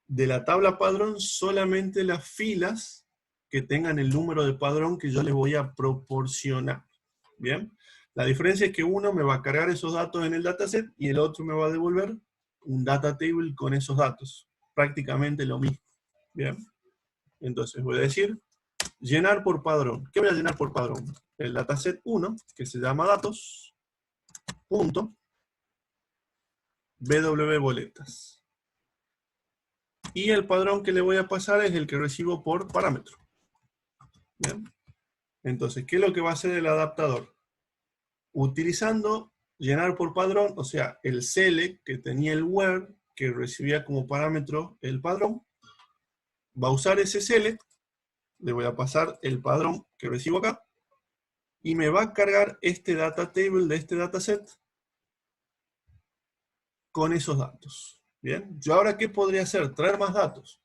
de la tabla padrón solamente las filas que tengan el número de padrón que yo les voy a proporcionar. Bien. La diferencia es que uno me va a cargar esos datos en el dataset y el otro me va a devolver un data table con esos datos. Prácticamente lo mismo. Bien. Entonces voy a decir llenar por padrón. ¿Qué voy a llenar por padrón? El dataset 1, que se llama datos, punto, BW boletas. Y el padrón que le voy a pasar es el que recibo por parámetro. ¿Bien? Entonces, ¿qué es lo que va a hacer el adaptador? Utilizando llenar por padrón, o sea, el select que tenía el where, que recibía como parámetro el padrón, va a usar ese select, le voy a pasar el padrón que recibo acá, y me va a cargar este data table de este dataset con esos datos. Bien, yo ahora ¿qué podría hacer? Traer más datos.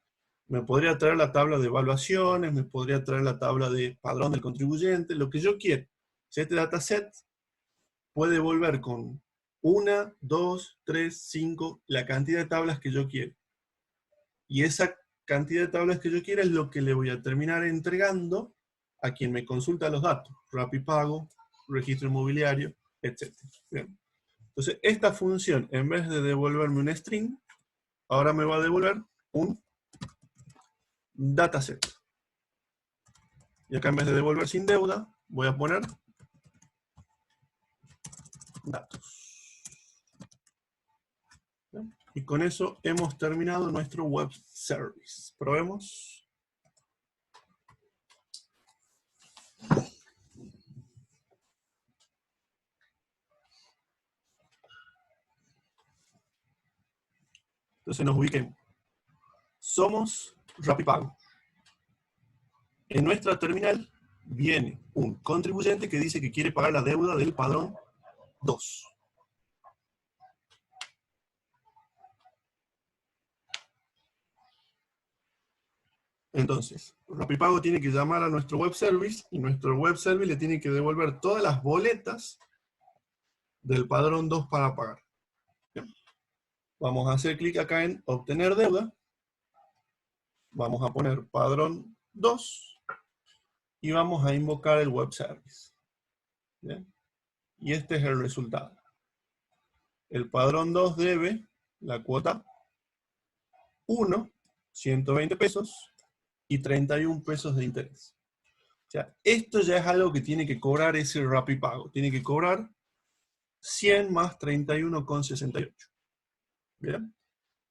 Me podría traer la tabla de evaluaciones, me podría traer la tabla de padrón del contribuyente, lo que yo quiera. Si este dataset puede volver con 1, 2, 3, 5, la cantidad de tablas que yo quiera. Y esa cantidad de tablas que yo quiera es lo que le voy a terminar entregando a quien me consulta los datos. Rapipago, registro inmobiliario, etc. Bien. Entonces, esta función, en vez de devolverme un string, ahora me va a devolver un dataset. Y acá en vez de devolver sin deuda, voy a poner datos. ¿Bien? Y con eso hemos terminado nuestro web service. Probemos. Entonces nos ubiquemos. Somos Rapipago. En nuestra terminal viene un contribuyente que dice que quiere pagar la deuda del padrón 2. Entonces, Rapipago tiene que llamar a nuestro web service y nuestro web service le tiene que devolver todas las boletas del padrón 2 para pagar. Bien. Vamos a hacer clic acá en obtener deuda. Vamos a poner padrón 2 y vamos a invocar el web service. ¿Bien? Y este es el resultado. El padrón 2 debe la cuota 1, 120 pesos y 31 pesos de interés. O sea, esto ya es algo que tiene que cobrar ese Rapipago. Tiene que cobrar 100 más 31,68. Bien.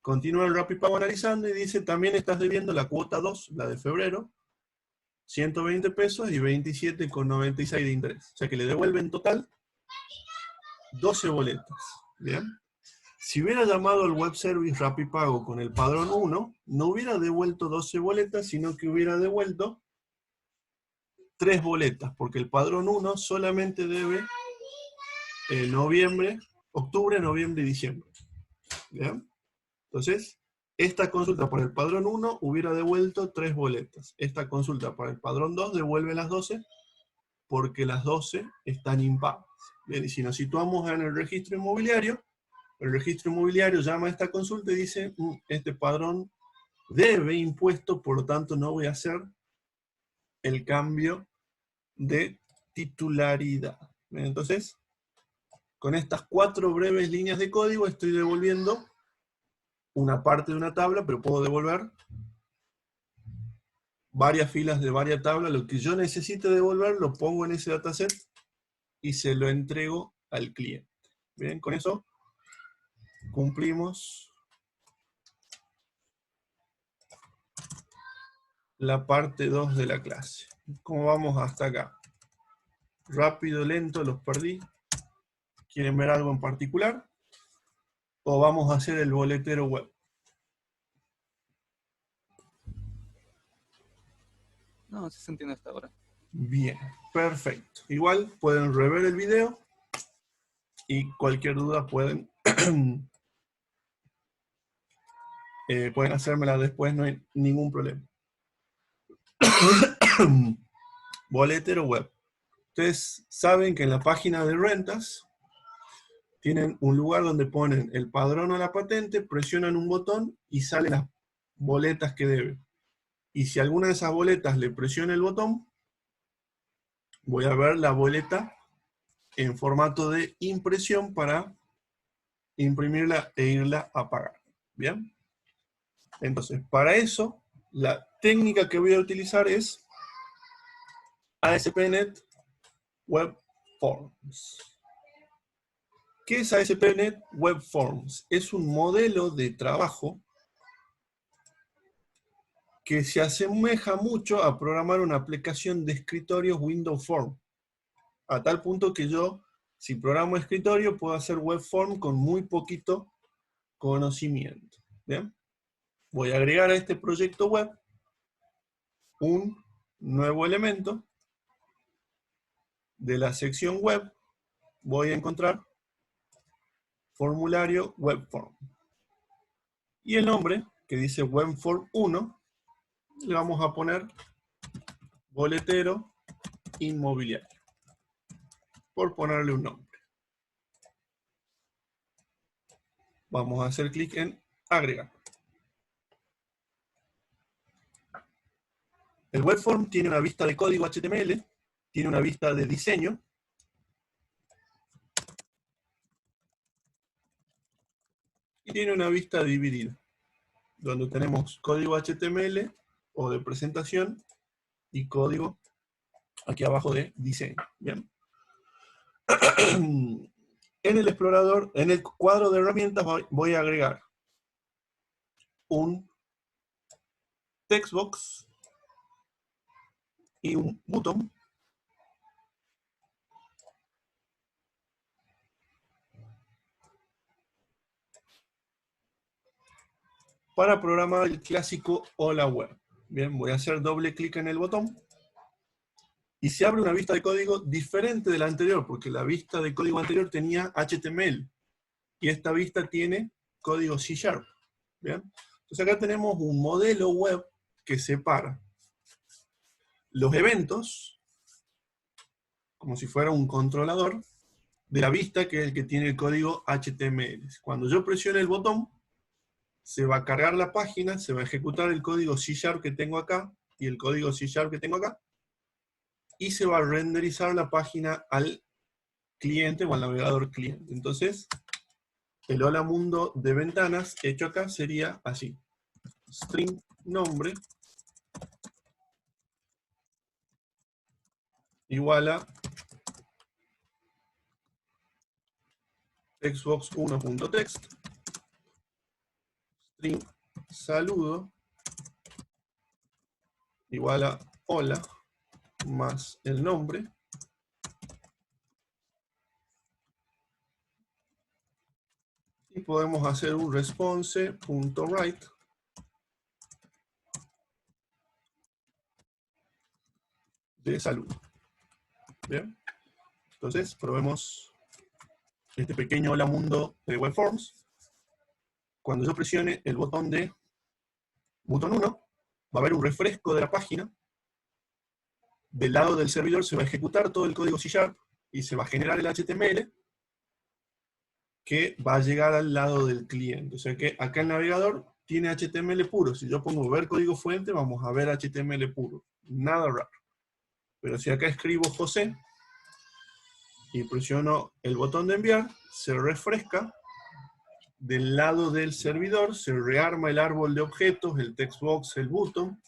Continúa el Rapipago analizando y dice, también estás debiendo la cuota 2, la de febrero, 120 pesos y 27,96 de interés. O sea que le devuelve en total 12 boletas. Bien. Si hubiera llamado al web service Rapipago con el padrón 1, no hubiera devuelto 12 boletas, sino que hubiera devuelto 3 boletas, porque el padrón 1 solamente debe octubre, noviembre y diciembre. ¿Bien? Entonces, esta consulta para el padrón 1 hubiera devuelto 3 boletas. Esta consulta para el padrón 2 devuelve las 12 porque las 12 están impagas. Bien, y si nos situamos en el registro inmobiliario llama a esta consulta y dice, este padrón debe impuesto, por lo tanto no voy a hacer el cambio de titularidad. Bien, entonces, con estas 4 breves líneas de código estoy devolviendo una parte de una tabla, pero puedo devolver varias filas de varias tablas. Lo que yo necesite devolver lo pongo en ese dataset y se lo entrego al cliente. Bien, con eso cumplimos la parte 2 de la clase. ¿Cómo vamos hasta acá? Rápido, lento, los perdí. ¿Quieren ver algo en particular? ¿O vamos a hacer el boletero web? No, sí se entiende hasta ahora. Bien, perfecto. Igual pueden rever el video y cualquier duda pueden, pueden hacérmela después, no hay ningún problema. Boletero web. Ustedes saben que en la página de rentas tienen un lugar donde ponen el padrón o la patente, presionan un botón y salen las boletas que deben. Y si alguna de esas boletas le presiona el botón, voy a ver la boleta en formato de impresión para imprimirla e irla a pagar. ¿Bien? Entonces, para eso, la técnica que voy a utilizar es ASP.NET Web Forms. ¿Qué es ASP.NET Web Forms? Es un modelo de trabajo que se asemeja mucho a programar una aplicación de escritorio Windows Form. A tal punto que yo, si programo escritorio, puedo hacer web form con muy poquito conocimiento. ¿Bien? Voy a agregar a este proyecto web un nuevo elemento. De la sección web voy a encontrar formulario web form. Y el nombre, que dice web form 1, le vamos a poner boletero inmobiliario, por ponerle un nombre. Vamos a hacer clic en agregar. El web form tiene una vista de código HTML, tiene una vista de diseño, y tiene una vista dividida, donde tenemos código HTML o de presentación y código aquí abajo de diseño. Bien. En el explorador, en el cuadro de herramientas voy a agregar un textbox y un botón para programar el clásico Hola Web. Bien, voy a hacer doble clic en el botón y se abre una vista de código diferente de la anterior, porque la vista de código anterior tenía HTML y esta vista tiene código C#. Bien, entonces acá tenemos un modelo web que separa los eventos, como si fuera un controlador, de la vista, que es el que tiene el código HTML. Cuando yo presione el botón, se va a cargar la página, se va a ejecutar el código C# que tengo acá, y el código C# que tengo acá, y se va a renderizar la página al cliente o al navegador cliente. Entonces, el hola mundo de ventanas hecho acá sería así. String nombre igual a textbox1.text, string saludo igual a hola más el nombre, y podemos hacer un response.write de saludo. Bien, entonces probemos este pequeño hola mundo de web forms. Cuando yo presione el botón 1, va a haber un refresco de la página. Del lado del servidor se va a ejecutar todo el código C# y se va a generar el HTML que va a llegar al lado del cliente. O sea que acá el navegador tiene HTML puro. Si yo pongo ver código fuente, vamos a ver HTML puro. Nada raro. Pero si acá escribo José y presiono el botón de enviar, se refresca. Del lado del servidor se rearma el árbol de objetos, el textbox, el button,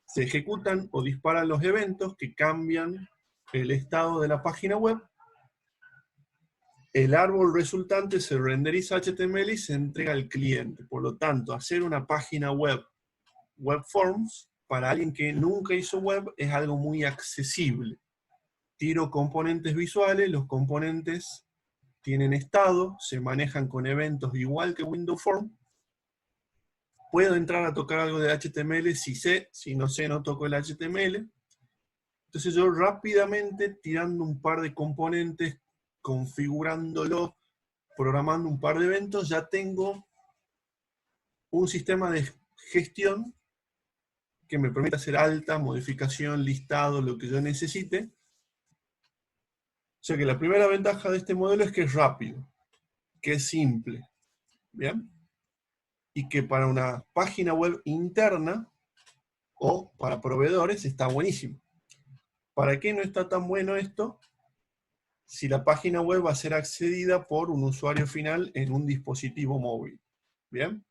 se ejecutan o disparan los eventos que cambian el estado de la página web. El árbol resultante se renderiza HTML y se entrega al cliente. Por lo tanto, hacer una página web, web forms, para alguien que nunca hizo web, es algo muy accesible. Tiro componentes visuales, los componentes tienen estado, se manejan con eventos igual que Windows Form. Puedo entrar a tocar algo de HTML si sé, si no sé no toco el HTML. Entonces yo rápidamente, tirando un par de componentes, configurándolo, programando un par de eventos, ya tengo un sistema de gestión que me permite hacer alta, modificación, listado, lo que yo necesite. O sea que la primera ventaja de este modelo es que es rápido, que es simple, ¿bien? Y que para una página web interna o para proveedores está buenísimo. ¿Para qué no está tan bueno esto? Si la página web va a ser accedida por un usuario final en un dispositivo móvil, ¿bien?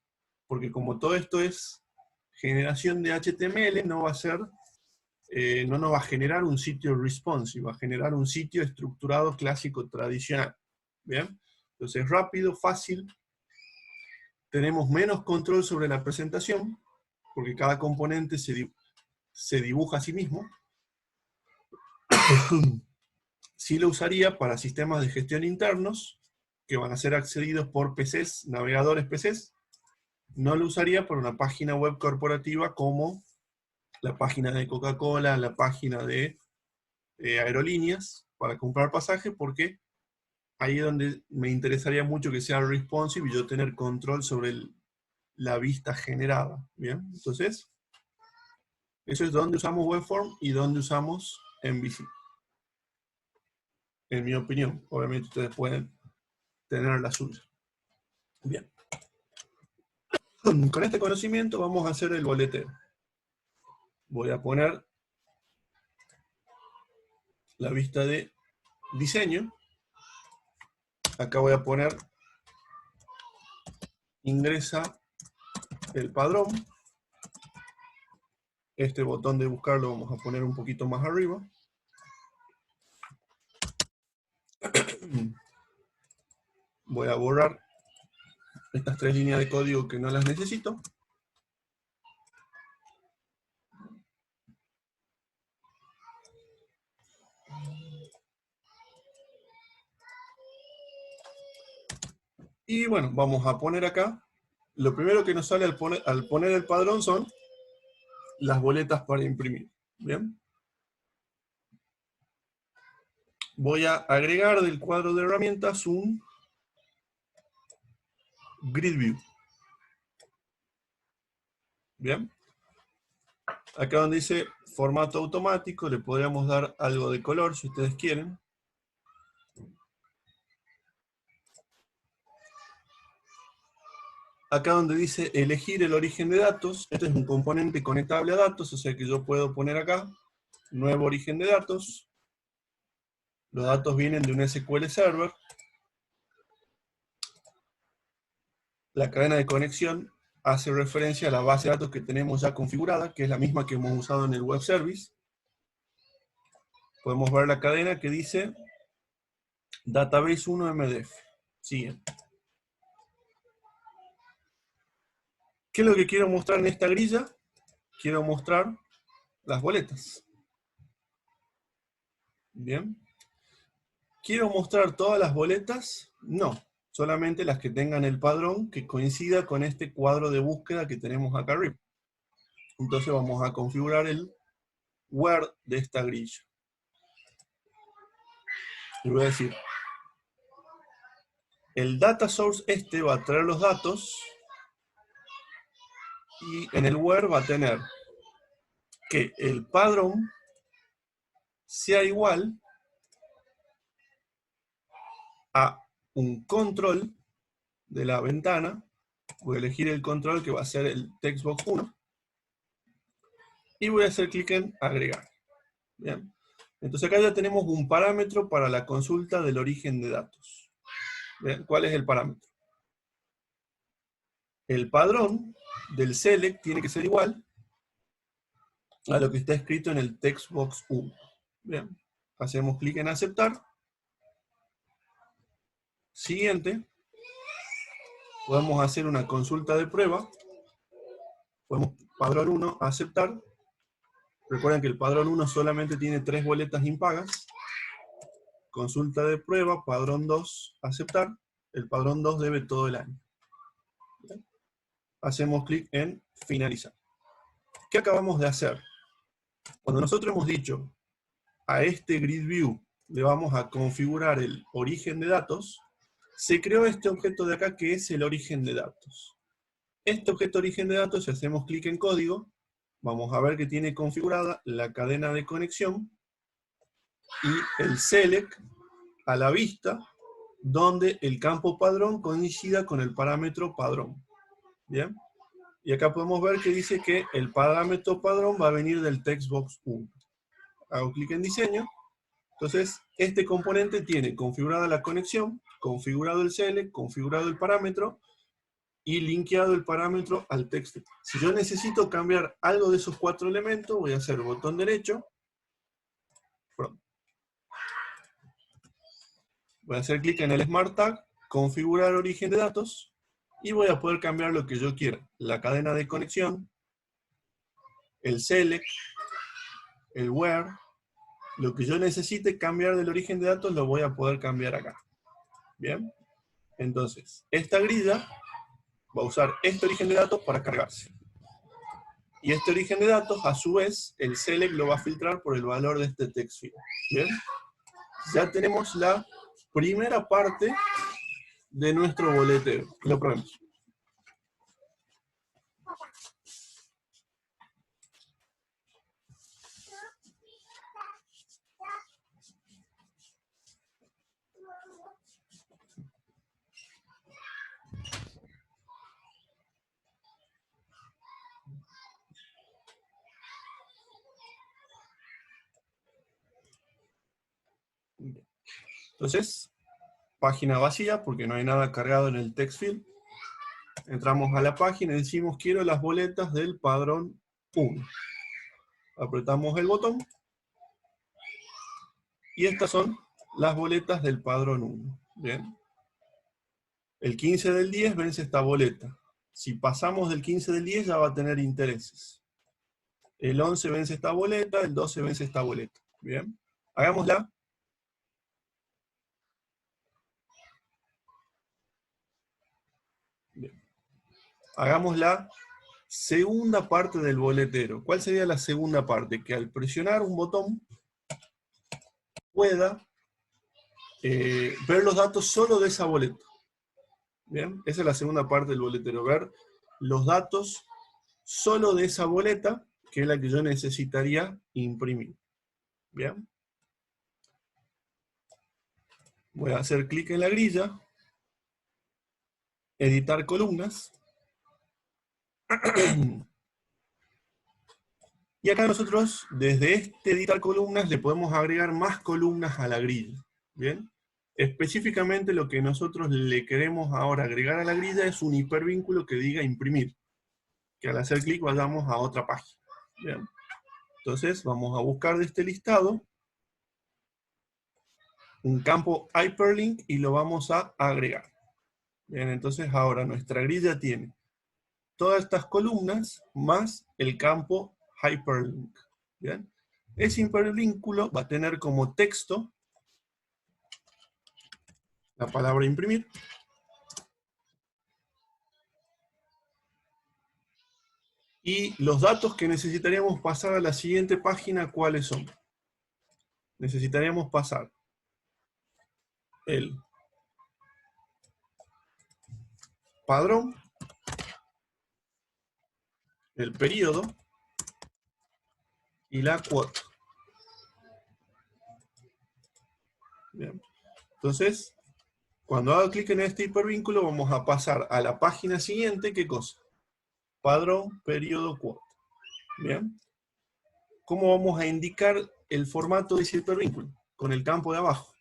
Porque como todo esto es generación de HTML, no va a ser, no nos va a generar un sitio responsive, va a generar un sitio estructurado clásico tradicional, ¿bien? Entonces es rápido, fácil. Tenemos menos control sobre la presentación, porque cada componente se dibuja a sí mismo. Sí lo usaría para sistemas de gestión internos, que van a ser accedidos por PCs, navegadores PCs. No lo usaría para una página web corporativa como la página de Coca-Cola, la página de aerolíneas, para comprar pasaje, porque ahí es donde me interesaría mucho que sea responsive y yo tener control sobre la vista generada. ¿Bien? Entonces, eso es donde usamos Webform y donde usamos MVC. En mi opinión. Obviamente ustedes pueden tener la suya. Bien. Con este conocimiento vamos a hacer el boletero. Voy a poner la vista de diseño. Acá voy a poner ingresa el padrón. Este botón de buscar lo vamos a poner un poquito más arriba. Voy a borrar estas 3 líneas de código que no las necesito. Y bueno, vamos a poner acá. Lo primero que nos sale al poner el padrón son las boletas para imprimir. ¿Bien? Voy a agregar del cuadro de herramientas un Grid View. ¿Bien? Acá donde dice formato automático, le podríamos dar algo de color si ustedes quieren. Acá donde dice elegir el origen de datos, este es un componente conectable a datos, o sea que yo puedo poner acá, nuevo origen de datos. Los datos vienen de un SQL Server. La cadena de conexión hace referencia a la base de datos que tenemos ya configurada, que es la misma que hemos usado en el web service. Podemos ver la cadena que dice Database 1 MDF. Siguiente. ¿Qué es lo que quiero mostrar en esta grilla? Quiero mostrar las boletas. Bien. ¿Quiero mostrar todas las boletas? No. Solamente las que tengan el padrón que coincida con este cuadro de búsqueda que tenemos acá arriba. Entonces vamos a configurar el where de esta grilla. Y voy a decir, el data source este va a traer los datos y en el where va a tener que el padrón sea igual a un control de la ventana. Voy a elegir el control que va a ser el textbox 1 y voy a hacer clic en agregar. Bien. Entonces acá ya tenemos un parámetro para la consulta del origen de datos. Bien. ¿Cuál es el parámetro? El padrón del select tiene que ser igual a lo que está escrito en el textbox 1. Bien. Hacemos clic en aceptar. Siguiente. Podemos hacer una consulta de prueba. Podemos padrón 1, aceptar. Recuerden que el padrón 1 solamente tiene 3 boletas impagas. Consulta de prueba, padrón 2, aceptar. El padrón 2 debe todo el año. ¿Bien? Hacemos clic en finalizar. ¿Qué acabamos de hacer? Cuando nosotros hemos dicho a este grid view le vamos a configurar el origen de datos, se creó este objeto de acá que es el origen de datos. Este objeto origen de datos, si hacemos clic en código, vamos a ver que tiene configurada la cadena de conexión y el select a la vista, donde el campo padrón coincida con el parámetro padrón. ¿Bien? Y acá podemos ver que dice que el parámetro padrón va a venir del textbox 1. Hago clic en diseño. Entonces, este componente tiene configurada la conexión, configurado el select, configurado el parámetro, y linkeado el parámetro al texto. Si yo necesito cambiar algo de esos 4 elementos, voy a hacer botón derecho. Voy a hacer clic en el Smart Tag configurar origen de datos, y voy a poder cambiar lo que yo quiera. La cadena de conexión, el select, el where, lo que yo necesite cambiar del origen de datos lo voy a poder cambiar acá. Bien, entonces, esta grilla va a usar este origen de datos para cargarse. Y este origen de datos, a su vez, el select lo va a filtrar por el valor de este text field. Bien, ya tenemos la primera parte de nuestro boletero. Lo probemos. Entonces, página vacía porque no hay nada cargado en el text field. Entramos a la página y decimos quiero las boletas del padrón 1. Apretamos el botón. Y estas son las boletas del padrón 1. Bien. El 15 del 10 vence esta boleta. Si pasamos del 15 del 10 ya va a tener intereses. El 11 vence esta boleta, el 12 vence esta boleta. Bien. Hagámosla. Bien. Hagamos la segunda parte del boletero. ¿Cuál sería la segunda parte? Que al presionar un botón pueda ver los datos solo de esa boleta. Bien, esa es la segunda parte del boletero. Ver los datos solo de esa boleta, que es la que yo necesitaría imprimir. Bien. Voy a hacer clic en la grilla. Editar columnas. Y acá nosotros, desde este editar columnas, le podemos agregar más columnas a la grilla. ¿Bien? Específicamente lo que nosotros le queremos ahora agregar a la grilla es un hipervínculo que diga imprimir. Que al hacer clic vayamos a otra página. ¿Bien? Entonces vamos a buscar de este listado un campo hyperlink y lo vamos a agregar. Bien, entonces ahora nuestra grilla tiene todas estas columnas más el campo hyperlink. Bien, ese hipervínculo va a tener como texto la palabra imprimir. Y los datos que necesitaríamos pasar a la siguiente página, ¿cuáles son? Necesitaríamos pasar el padrón, el periodo y la cuota. Bien. Entonces, cuando haga clic en este hipervínculo, vamos a pasar a la página siguiente, ¿qué cosa? Padrón, periodo, cuota. Bien. ¿Cómo vamos a indicar el formato de ese hipervínculo? Con el campo de abajo.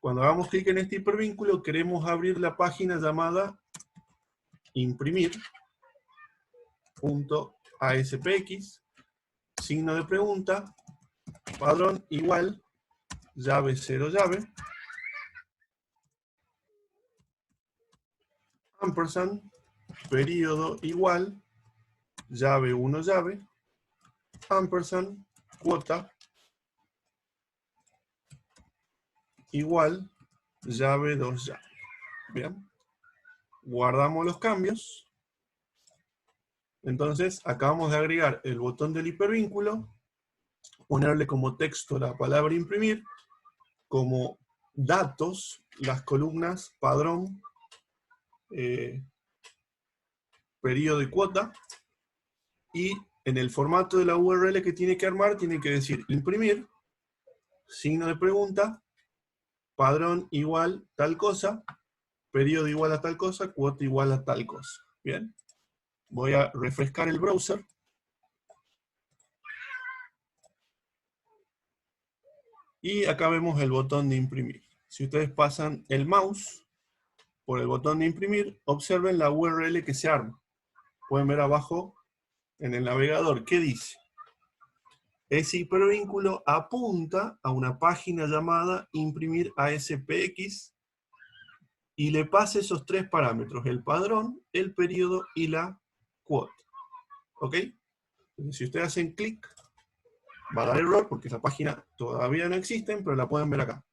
Cuando hagamos clic en este hipervínculo, queremos abrir la página llamada imprimir.aspx, signo de pregunta, padrón igual, llave 0 llave, ampersand, periodo igual, llave 1 llave, ampersand, cuota, igual, llave 2 llave. Bien. Guardamos los cambios. Entonces, acabamos de agregar el botón del hipervínculo, ponerle como texto la palabra imprimir, como datos, las columnas padrón, periodo y cuota, y en el formato de la URL que tiene que armar, tiene que decir imprimir, signo de pregunta, padrón igual tal cosa, periodo igual a tal cosa, cuota igual a tal cosa. Bien. Voy a refrescar el browser. Y acá vemos el botón de imprimir. Si ustedes pasan el mouse por el botón de imprimir, observen la URL que se arma. Pueden ver abajo en el navegador qué dice. Ese hipervínculo apunta a una página llamada imprimir ASPX y le pase esos tres parámetros, el padrón, el periodo y la cuota. ¿Ok? Entonces, si ustedes hacen clic, va a dar error porque esa página todavía no existe, pero la pueden ver acá.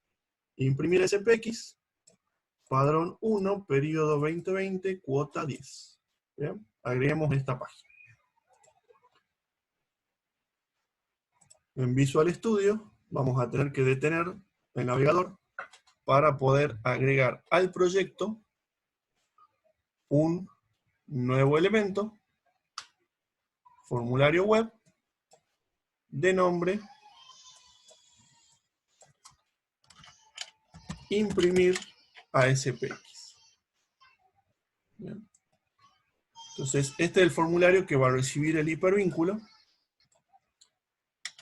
Imprimir SPX, padrón 1, periodo 2020, cuota 10. ¿Bien? Agreguemos esta página. En Visual Studio vamos a tener que detener el navegador para poder agregar al proyecto un nuevo elemento, formulario web, de nombre imprimir ASPX. Bien. Entonces, este es el formulario que va a recibir el hipervínculo.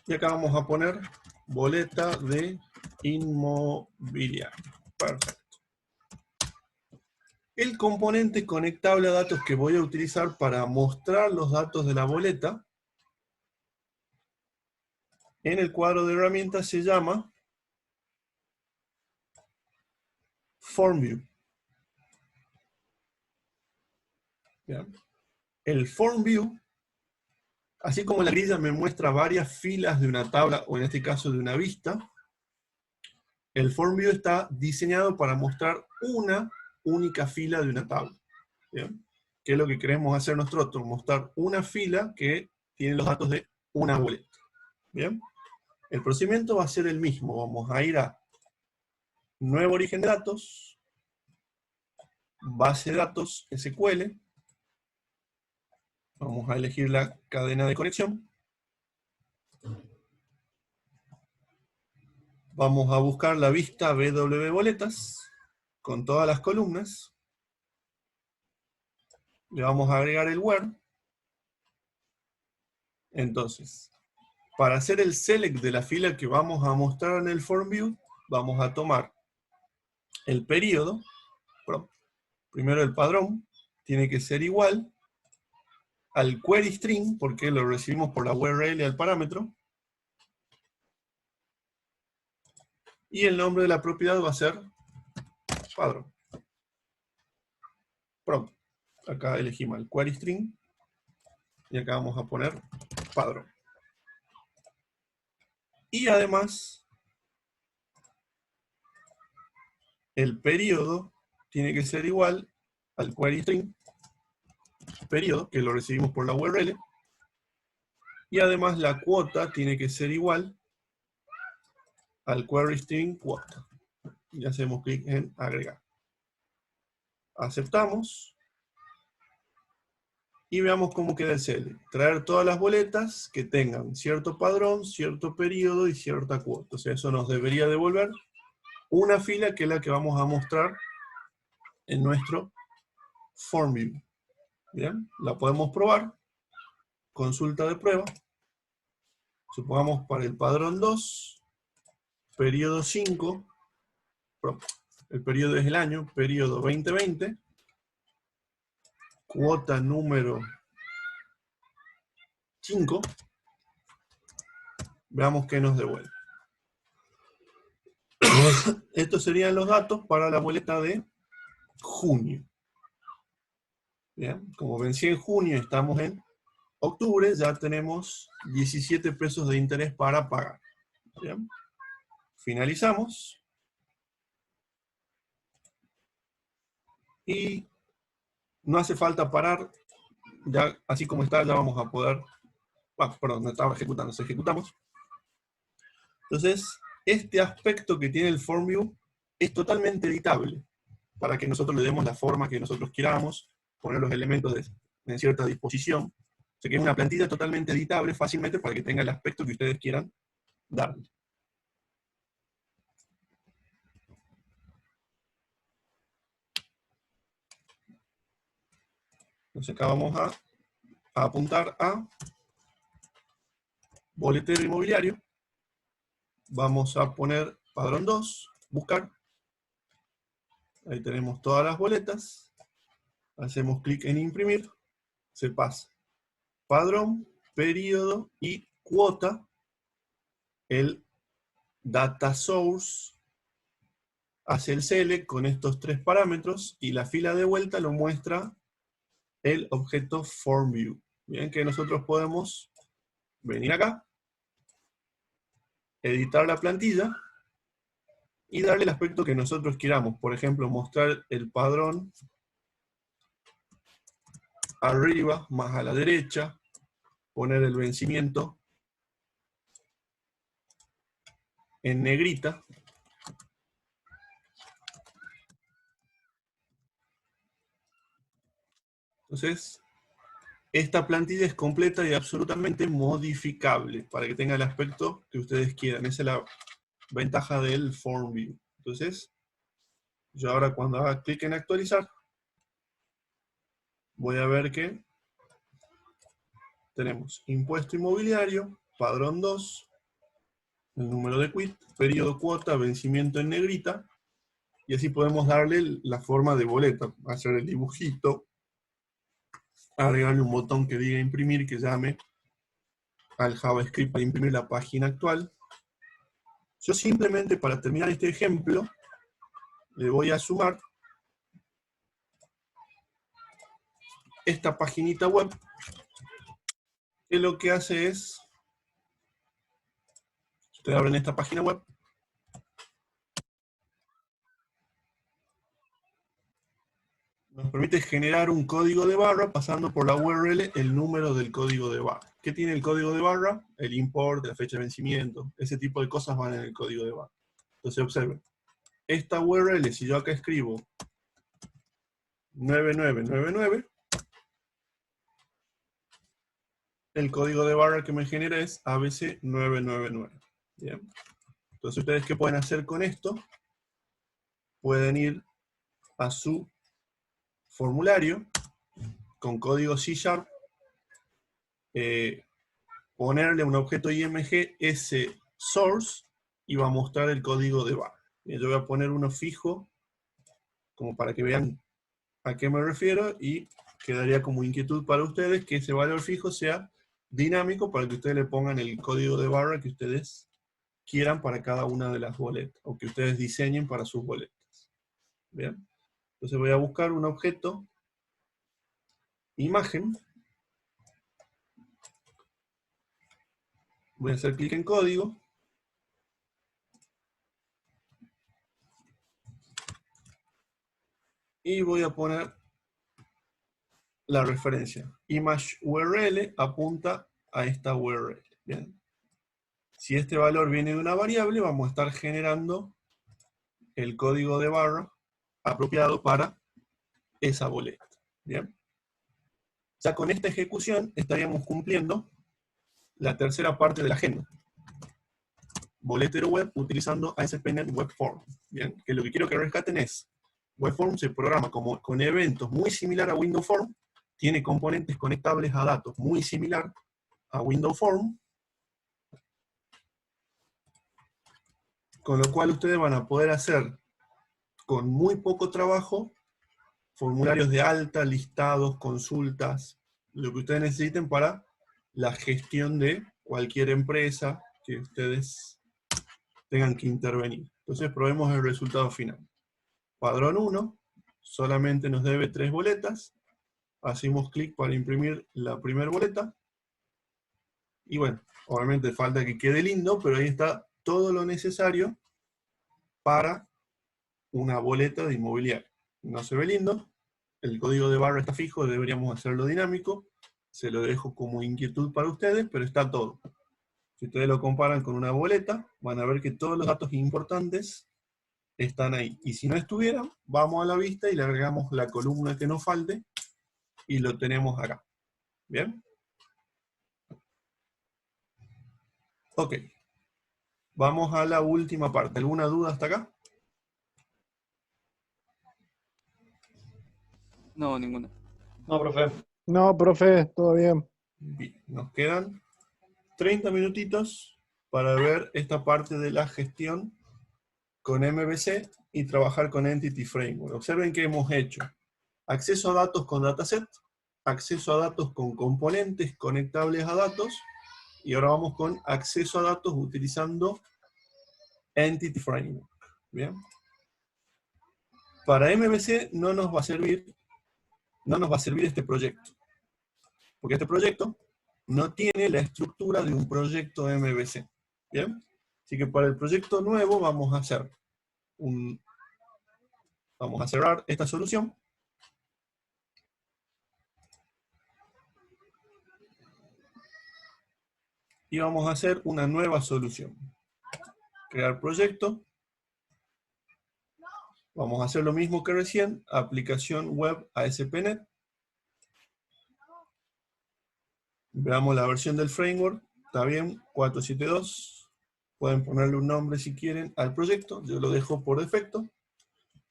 Y acá vamos a poner boleta de inmobiliario. Perfecto. El componente conectable a datos que voy a utilizar para mostrar los datos de la boleta en el cuadro de herramientas se llama FormView. ¿Bien? El FormView, así como la grilla me muestra varias filas de una tabla, o en este caso de una vista, el FormView está diseñado para mostrar una única fila de una tabla. ¿Bien? ¿Qué es lo que queremos hacer nosotros? Mostrar una fila que tiene los datos de una boleta. ¿Bien? El procedimiento va a ser el mismo. Vamos a ir a nuevo origen de datos, base de datos SQL, vamos a elegir la cadena de conexión, vamos a buscar la vista BW boletas con todas las columnas, le vamos a agregar el where. Entonces, para hacer el select de la fila que vamos a mostrar en el FormView, vamos a tomar el periodo, primero el padrón, tiene que ser igual al query string, porque lo recibimos por la URL al parámetro, y el nombre de la propiedad va a ser padrón. Pronto. Acá elegimos el query string, y acá vamos a poner padrón. Y además, el periodo tiene que ser igual al query string, periodo, que lo recibimos por la URL, y además la cuota tiene que ser igual al query string cuota. Y hacemos clic en agregar. Aceptamos. Y veamos cómo queda el select. Traer todas las boletas que tengan cierto padrón, cierto periodo y cierta cuota. O sea, eso nos debería devolver una fila que es la que vamos a mostrar en nuestro FormView. Bien, la podemos probar. Consulta de prueba. Supongamos para el padrón 2, periodo 5, el periodo es el año, periodo 2020, cuota número 5, veamos qué nos devuelve. Estos serían los datos para la boleta de junio. Bien, como vencí en junio, estamos en octubre, ya tenemos 17 pesos de interés para pagar. Bien. Finalizamos. Y no hace falta parar, ya así como está, ya vamos a poder... perdón, no estaba ejecutando, ejecutamos. Entonces, este aspecto que tiene el FormView es totalmente editable, para que nosotros le demos la forma que nosotros queramos, poner los elementos en cierta disposición. O sea que es una plantilla totalmente editable fácilmente para que tenga el aspecto que ustedes quieran darle. Entonces acá vamos a apuntar a boletero inmobiliario. Vamos a poner padrón 2, buscar. Ahí tenemos todas las boletas. Hacemos clic en imprimir. Se pasa padrón, periodo y cuota. El data source hace el select con estos 3 parámetros y la fila de vuelta lo muestra el objeto FormView. Bien, que nosotros podemos venir acá, editar la plantilla y darle el aspecto que nosotros queramos. Por ejemplo, mostrar el padrón arriba, más a la derecha, poner el vencimiento en negrita. Entonces, esta plantilla es completa y absolutamente modificable para que tenga el aspecto que ustedes quieran. Esa es la ventaja del FormView. Entonces, yo ahora cuando haga clic en actualizar, voy a ver que tenemos impuesto inmobiliario, padrón 2, el número de quit, periodo cuota, vencimiento en negrita, y así podemos darle la forma de boleta, hacer el dibujito, agregarle un botón que diga imprimir, que llame al JavaScript para imprimir la página actual. Yo simplemente para terminar este ejemplo, le voy a sumar esta paginita web, que lo que hace es, ustedes abren esta página web, nos permite generar un código de barra pasando por la URL el número del código de barra. ¿Qué tiene el código de barra? El import, la fecha de vencimiento, ese tipo de cosas van en el código de barra. Entonces observen, esta URL, si yo acá escribo 9999, el código de barra que me genera es ABC999. ¿Bien? Entonces, ¿ustedes qué pueden hacer con esto? Pueden ir a su formulario con código C#, ponerle un objeto IMG sSource y va a mostrar el código de barra. Yo voy a poner uno fijo, como para que vean a qué me refiero, y quedaría como inquietud para ustedes que ese valor fijo sea dinámico para que ustedes le pongan el código de barra que ustedes quieran para cada una de las boletas, o que ustedes diseñen para sus boletas. ¿Bien? Entonces voy a buscar un objeto, imagen, voy a hacer clic en código, y voy a poner la referencia. Image URL apunta a esta URL. ¿Bien? Si este valor viene de una variable, vamos a estar generando el código de barra apropiado para esa boleta. ¿Bien? Ya con esta ejecución estaríamos cumpliendo la tercera parte de la agenda. Boletero web utilizando ASP.NET Webform. ¿Bien? Que lo que quiero que rescaten es, Webform se programa como, con eventos muy similar a Windows Form, tiene componentes conectables a datos muy similar a Windows Form, con lo cual ustedes van a poder hacer con muy poco trabajo formularios de alta, listados, consultas, lo que ustedes necesiten para la gestión de cualquier empresa que ustedes tengan que intervenir. Entonces probemos el resultado final. Padrón 1 solamente nos debe 3 boletas. Hacemos clic para imprimir la primera boleta. Y bueno, obviamente falta que quede lindo, pero ahí está todo lo necesario para una boleta de inmobiliario. No se ve lindo, el código de barra está fijo, deberíamos hacerlo dinámico. Se lo dejo como inquietud para ustedes, pero está todo. Si ustedes lo comparan con una boleta, van a ver que todos los datos importantes están ahí. Y si no estuvieran, vamos a la vista y le agregamos la columna que nos falte y lo tenemos acá. ¿Bien? Ok. Vamos a la última parte. ¿Alguna duda hasta acá? No, ninguna. No, profe. No, profe, todo bien. Bien. Nos quedan 30 minutitos para ver esta parte de la gestión con MVC y trabajar con Entity Framework. Observen que hemos hecho acceso a datos con dataset, acceso a datos con componentes conectables a datos, y ahora vamos con acceso a datos utilizando Entity Framework. ¿Bien? Para MVC no nos va a servir este proyecto. Porque este proyecto no tiene la estructura de un proyecto MVC. ¿Bien? Así que para el proyecto nuevo vamos a cerrar esta solución. Y vamos a hacer una nueva solución. Crear proyecto. Vamos a hacer lo mismo que recién, aplicación web ASP.NET. Veamos la versión del framework. Está bien, 472. Pueden ponerle un nombre si quieren al proyecto. Yo lo dejo por defecto.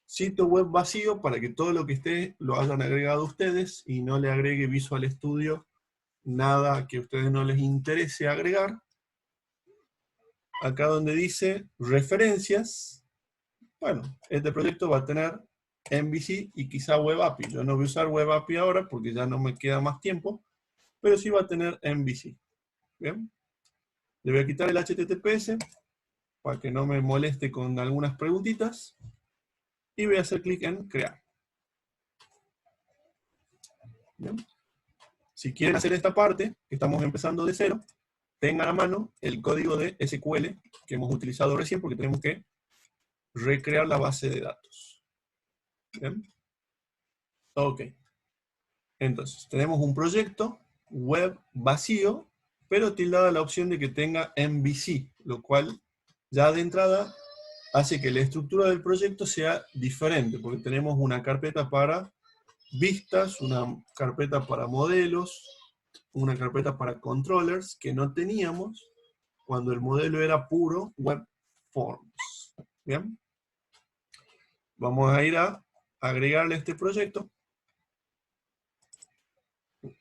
Sitio web vacío para que todo lo que esté lo hayan agregado ustedes y no le agregue Visual Studio nada que a ustedes no les interese agregar. Acá donde dice referencias, bueno, este proyecto va a tener MVC y quizá Web API. Yo no voy a usar Web API ahora porque ya no me queda más tiempo, pero sí va a tener MVC. ¿Bien? Le voy a quitar el HTTPS para que no me moleste con algunas preguntitas. Y voy a hacer clic en crear. ¿Bien? Si quieren hacer esta parte, que estamos empezando de cero, tengan a mano el código de SQL que hemos utilizado recién porque tenemos que recrear la base de datos. ¿Bien? Ok. Entonces, tenemos un proyecto web vacío, pero tildada la opción de que tenga MVC, lo cual ya de entrada hace que la estructura del proyecto sea diferente, porque tenemos una carpeta para vistas, una carpeta para modelos, una carpeta para controllers que no teníamos cuando el modelo era puro web forms. ¿Bien? Vamos a ir a agregarle a este proyecto.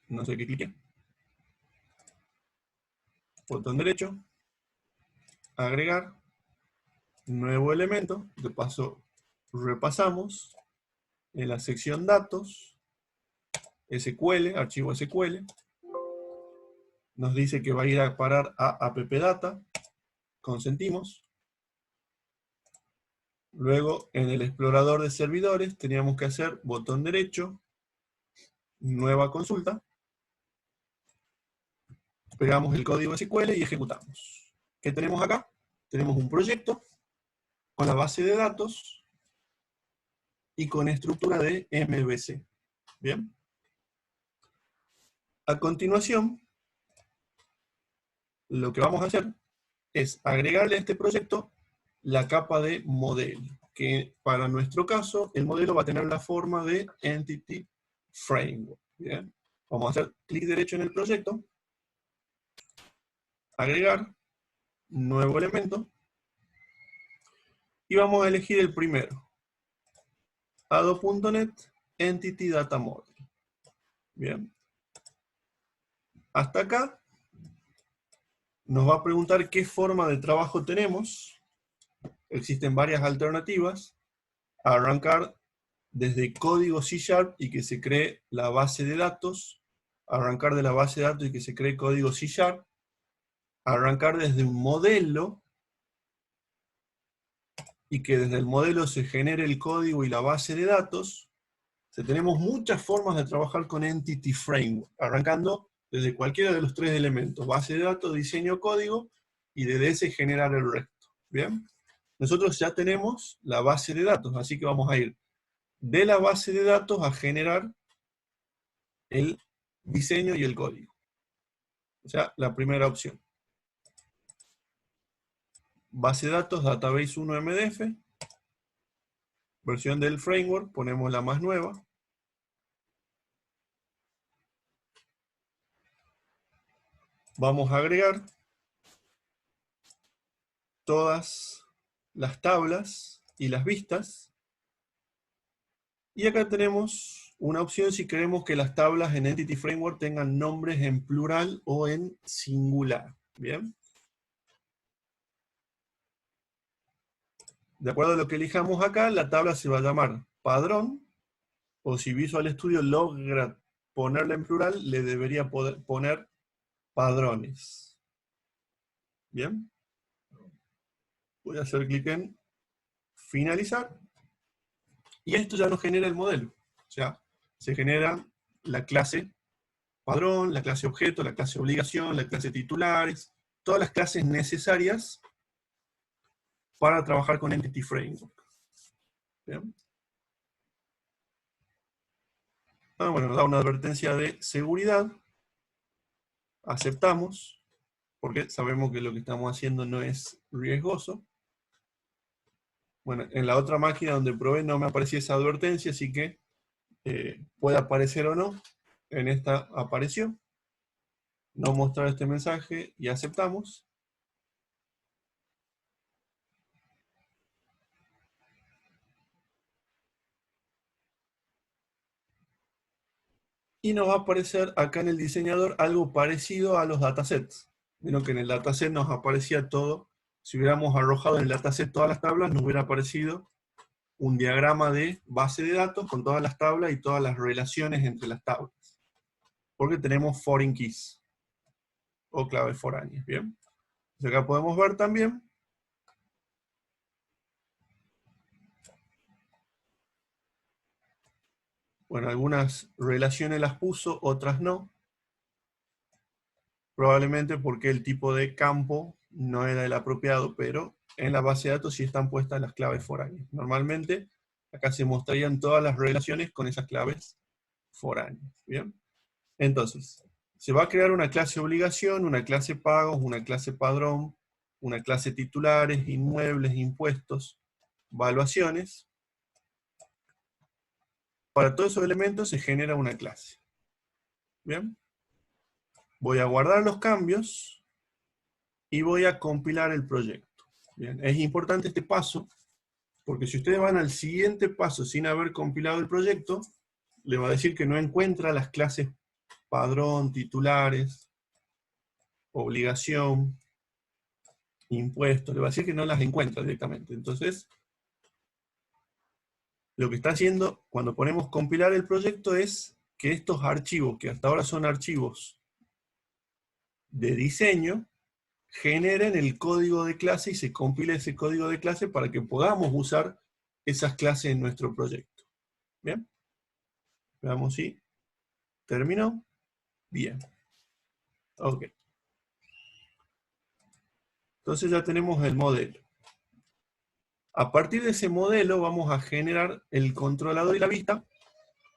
No sé qué clique. Botón derecho. Agregar. Nuevo elemento. De paso, repasamos en la sección datos. SQL, archivo SQL. Nos dice que va a ir a parar a appdata. Consentimos. Luego, en el explorador de servidores, teníamos que hacer botón derecho, nueva consulta. Pegamos el código SQL y ejecutamos. ¿Qué tenemos acá? Tenemos un proyecto con la base de datos y con estructura de MVC. ¿Bien? A continuación, lo que vamos a hacer es agregarle a este proyecto la capa de modelo, que para nuestro caso, el modelo va a tener la forma de Entity Framework. ¿Bien? Vamos a hacer clic derecho en el proyecto, agregar, nuevo elemento, y vamos a elegir el primero, Ado.NET Entity Data Model. Bien. Hasta acá nos va a preguntar qué forma de trabajo tenemos. Existen varias alternativas. Arrancar desde código C# y que se cree la base de datos. Arrancar de la base de datos y que se cree código C#. Arrancar desde un modelo y que desde el modelo se genere el código y la base de datos. O sea, tenemos muchas formas de trabajar con Entity Framework, arrancando desde cualquiera de los tres elementos: base de datos, diseño, código, y desde ese generar el resto. ¿Bien? Nosotros ya tenemos la base de datos, así que vamos a ir de la base de datos a generar el diseño y el código. O sea, la primera opción. Base de datos, Database 1 MDF. Versión del framework, ponemos la más nueva. Vamos a agregar todas las tablas y las vistas. Y acá tenemos una opción si queremos que las tablas en Entity Framework tengan nombres en plural o en singular. ¿Bien? De acuerdo a lo que elijamos acá, la tabla se va a llamar padrón, o si Visual Studio logra ponerla en plural, le debería poder poner padrones. ¿Bien? Voy a hacer clic en finalizar. Y esto ya nos genera el modelo. O sea, se genera la clase padrón, la clase objeto, la clase obligación, la clase titulares, todas las clases necesarias para trabajar con Entity Framework. ¿Bien? Bueno, nos da una advertencia de seguridad. Aceptamos, porque sabemos que lo que estamos haciendo no es riesgoso. Bueno, en la otra máquina donde probé no me aparecía esa advertencia, así que puede aparecer o no. En esta apareció. No mostrar este mensaje y aceptamos. Y nos va a aparecer acá en el diseñador algo parecido a los datasets. Vieron que en el dataset nos aparecía todo. Si hubiéramos arrojado en el dataset todas las tablas, nos hubiera aparecido un diagrama de base de datos con todas las tablas y todas las relaciones entre las tablas. Porque tenemos foreign keys o claves foráneas. Bien. Entonces acá podemos ver también bueno, algunas relaciones las puso, otras no. Probablemente porque el tipo de campo no era el apropiado, pero en la base de datos sí están puestas las claves foráneas. Normalmente acá se mostrarían todas las relaciones con esas claves foráneas. ¿Bien? Entonces, se va a crear una clase obligación, una clase pagos, una clase padrón, una clase titulares, inmuebles, impuestos, valuaciones. Para todos esos elementos se genera una clase. ¿Bien? Voy a guardar los cambios y voy a compilar el proyecto. Bien, es importante este paso, porque si ustedes van al siguiente paso sin haber compilado el proyecto, le va a decir que no encuentra las clases padrón, titulares, obligación, impuesto, le va a decir que no las encuentra directamente. Entonces, lo que está haciendo cuando ponemos compilar el proyecto es que estos archivos, que hasta ahora son archivos de diseño, generen el código de clase y se compile ese código de clase para que podamos usar esas clases en nuestro proyecto. ¿Bien? Veamos si terminó. Bien. Ok. Entonces ya tenemos el modelo. A partir de ese modelo vamos a generar el controlador y la vista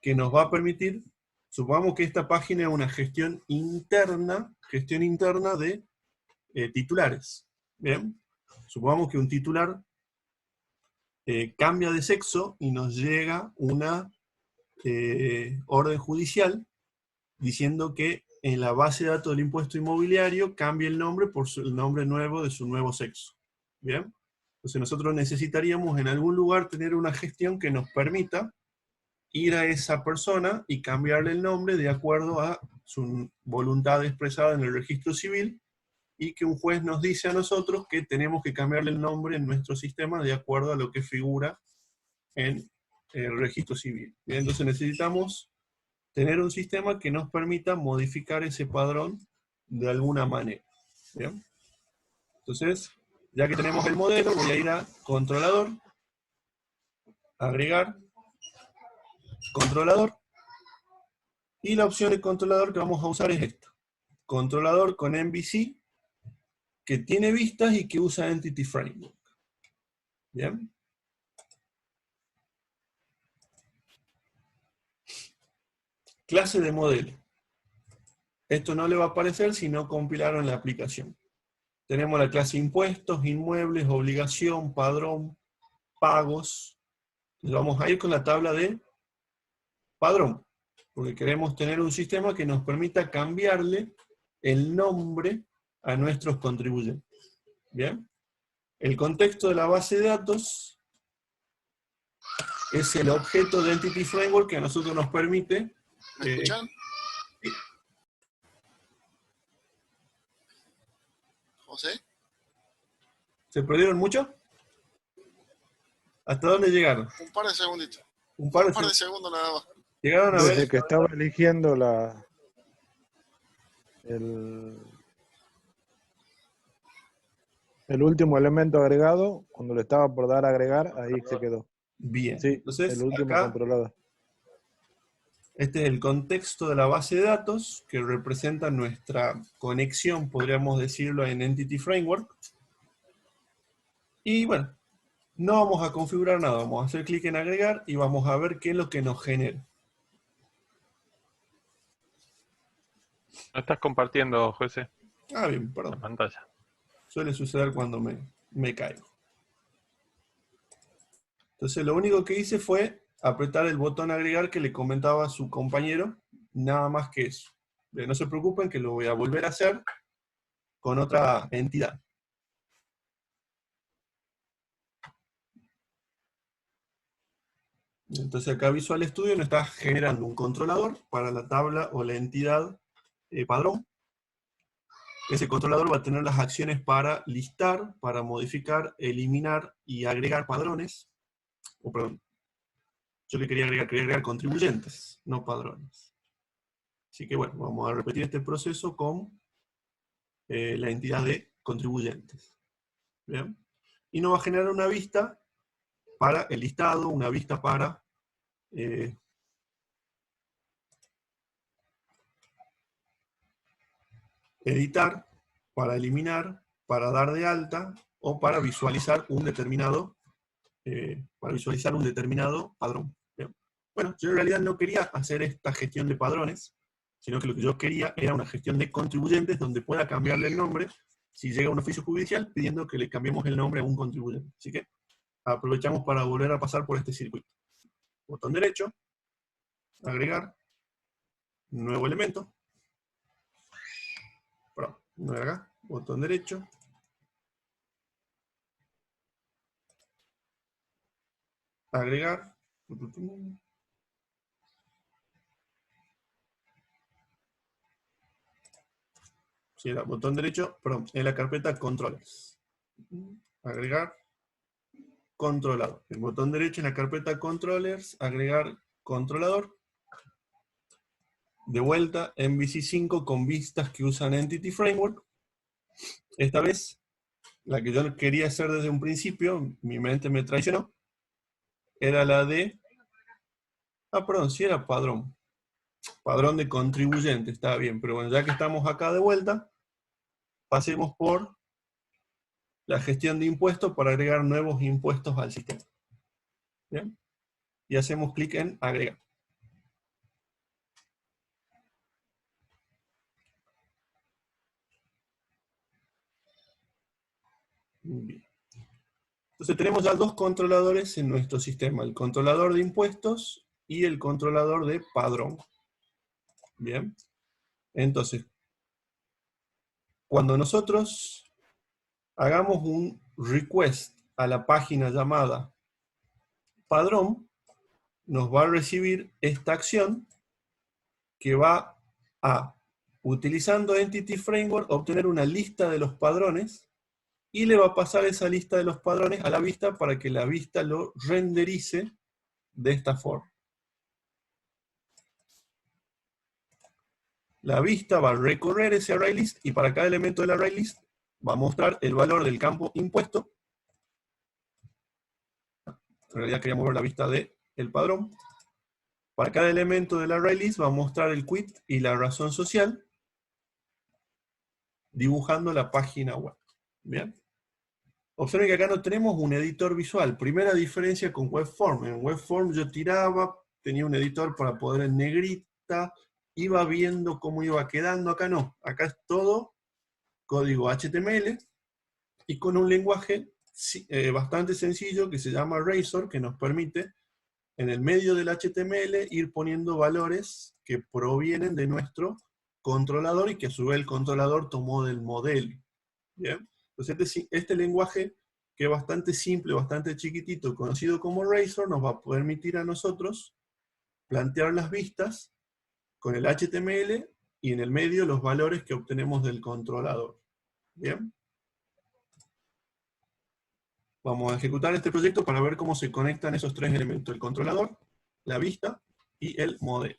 que nos va a permitir, supongamos que esta página es una gestión interna de titulares. ¿Bien? Supongamos que un titular cambia de sexo y nos llega una orden judicial diciendo que en la base de datos del impuesto inmobiliario cambie el nombre por el nombre nuevo de su nuevo sexo. ¿Bien? Entonces nosotros necesitaríamos en algún lugar tener una gestión que nos permita ir a esa persona y cambiarle el nombre de acuerdo a su voluntad expresada en el registro civil, y que un juez nos dice a nosotros que tenemos que cambiarle el nombre en nuestro sistema de acuerdo a lo que figura en el registro civil. Bien, entonces necesitamos tener un sistema que nos permita modificar ese padrón de alguna manera. ¿Bien? Entonces, ya que tenemos el modelo, voy a ir a controlador, agregar, controlador, y la opción de controlador que vamos a usar es esta. Controlador con MVC, que tiene vistas y que usa Entity Framework. ¿Bien? Clase de modelo. Esto no le va a aparecer si no compilaron la aplicación. Tenemos la clase impuestos, inmuebles, obligación, padrón, pagos. Entonces vamos a ir con la tabla de padrón, porque queremos tener un sistema que nos permita cambiarle el nombre a nuestros contribuyentes. ¿Bien? El contexto de la base de datos es el objeto de Entity Framework que a nosotros nos permite... ¿Me escuchan? ¿José? ¿Se perdieron mucho? ¿Hasta dónde llegaron? Un par de segunditos. Un par de segundos nada más. Llegaron a Desde ver... que estaba eligiendo el último elemento agregado, cuando le estaba por dar a agregar, ahí se quedó. Bien, Sí, entonces el último acá, controlado. este es el contexto de la base de datos que representa nuestra conexión, podríamos decirlo, en Entity Framework. Y bueno, no vamos a configurar nada, vamos a hacer clic en agregar y vamos a ver qué es lo que nos genera. No estás compartiendo, José, Ah, bien, la perdón. pantalla. Suele suceder cuando me caigo. Entonces lo único que hice fue apretar el botón agregar que le comentaba a su compañero, nada más que eso. No se preocupen que lo voy a volver a hacer con otra entidad. Entonces acá Visual Studio nos está generando un controlador para la tabla o la entidad padrón. Ese controlador va a tener las acciones para listar, para modificar, eliminar y agregar padrones. O perdón, yo le quería agregar contribuyentes, no padrones. Así que bueno, vamos a repetir este proceso con la entidad de contribuyentes. ¿Bien? Y nos va a generar una vista para el listado, una vista para editar, para eliminar, para dar de alta o para visualizar un determinado padrón. ¿Bien? Bueno, yo en realidad no quería hacer esta gestión de padrones, sino que lo que yo quería era una gestión de contribuyentes donde pueda cambiarle el nombre si llega un oficio judicial pidiendo que le cambiemos el nombre a un contribuyente. Así que aprovechamos para volver a pasar por este circuito. Botón derecho, agregar, nuevo elemento, perdón, no era acá, botón derecho, agregar, si era botón derecho, perdón, en la carpeta controles, agregar, controlador, el botón derecho en la carpeta controllers, agregar controlador, de vuelta MVC 5 con vistas que usan Entity Framework, esta vez la que yo quería hacer desde un principio, mi mente me traicionó, era la de, perdón, sí era padrón, padrón de contribuyente, está bien, pero bueno, ya que estamos acá de vuelta, pasemos por la gestión de impuestos para agregar nuevos impuestos al sistema. ¿Bien? Y hacemos clic en agregar. Bien. Entonces tenemos ya dos controladores en nuestro sistema, el controlador de impuestos y el controlador de padrón. Bien. Entonces, cuando nosotros hagamos un request a la página llamada padrón, nos va a recibir esta acción que va a, utilizando Entity Framework, obtener una lista de los padrones y le va a pasar esa lista de los padrones a la vista para que la vista lo renderice de esta forma. La vista va a recorrer ese array list y para cada elemento del array list va a mostrar el valor del campo impuesto. En realidad queríamos ver la vista del padrón. Para cada elemento del array list va a mostrar el quit y la razón social, dibujando la página web. ¿Bien? Observen que acá no tenemos un editor visual. Primera diferencia con Webform. En Webform yo tiraba, tenía un editor para poder en negrita, iba viendo cómo iba quedando. Acá no. Acá es todo código HTML y con un lenguaje bastante sencillo que se llama Razor, que nos permite en el medio del HTML ir poniendo valores que provienen de nuestro controlador y que a su vez el controlador tomó del modelo. ¿Bien? Entonces este lenguaje, que es bastante simple, bastante chiquitito, conocido como Razor, nos va a permitir a nosotros plantear las vistas con el HTML y en el medio los valores que obtenemos del controlador. ¿Bien? Vamos a ejecutar este proyecto para ver cómo se conectan esos tres elementos: el controlador, la vista y el modelo.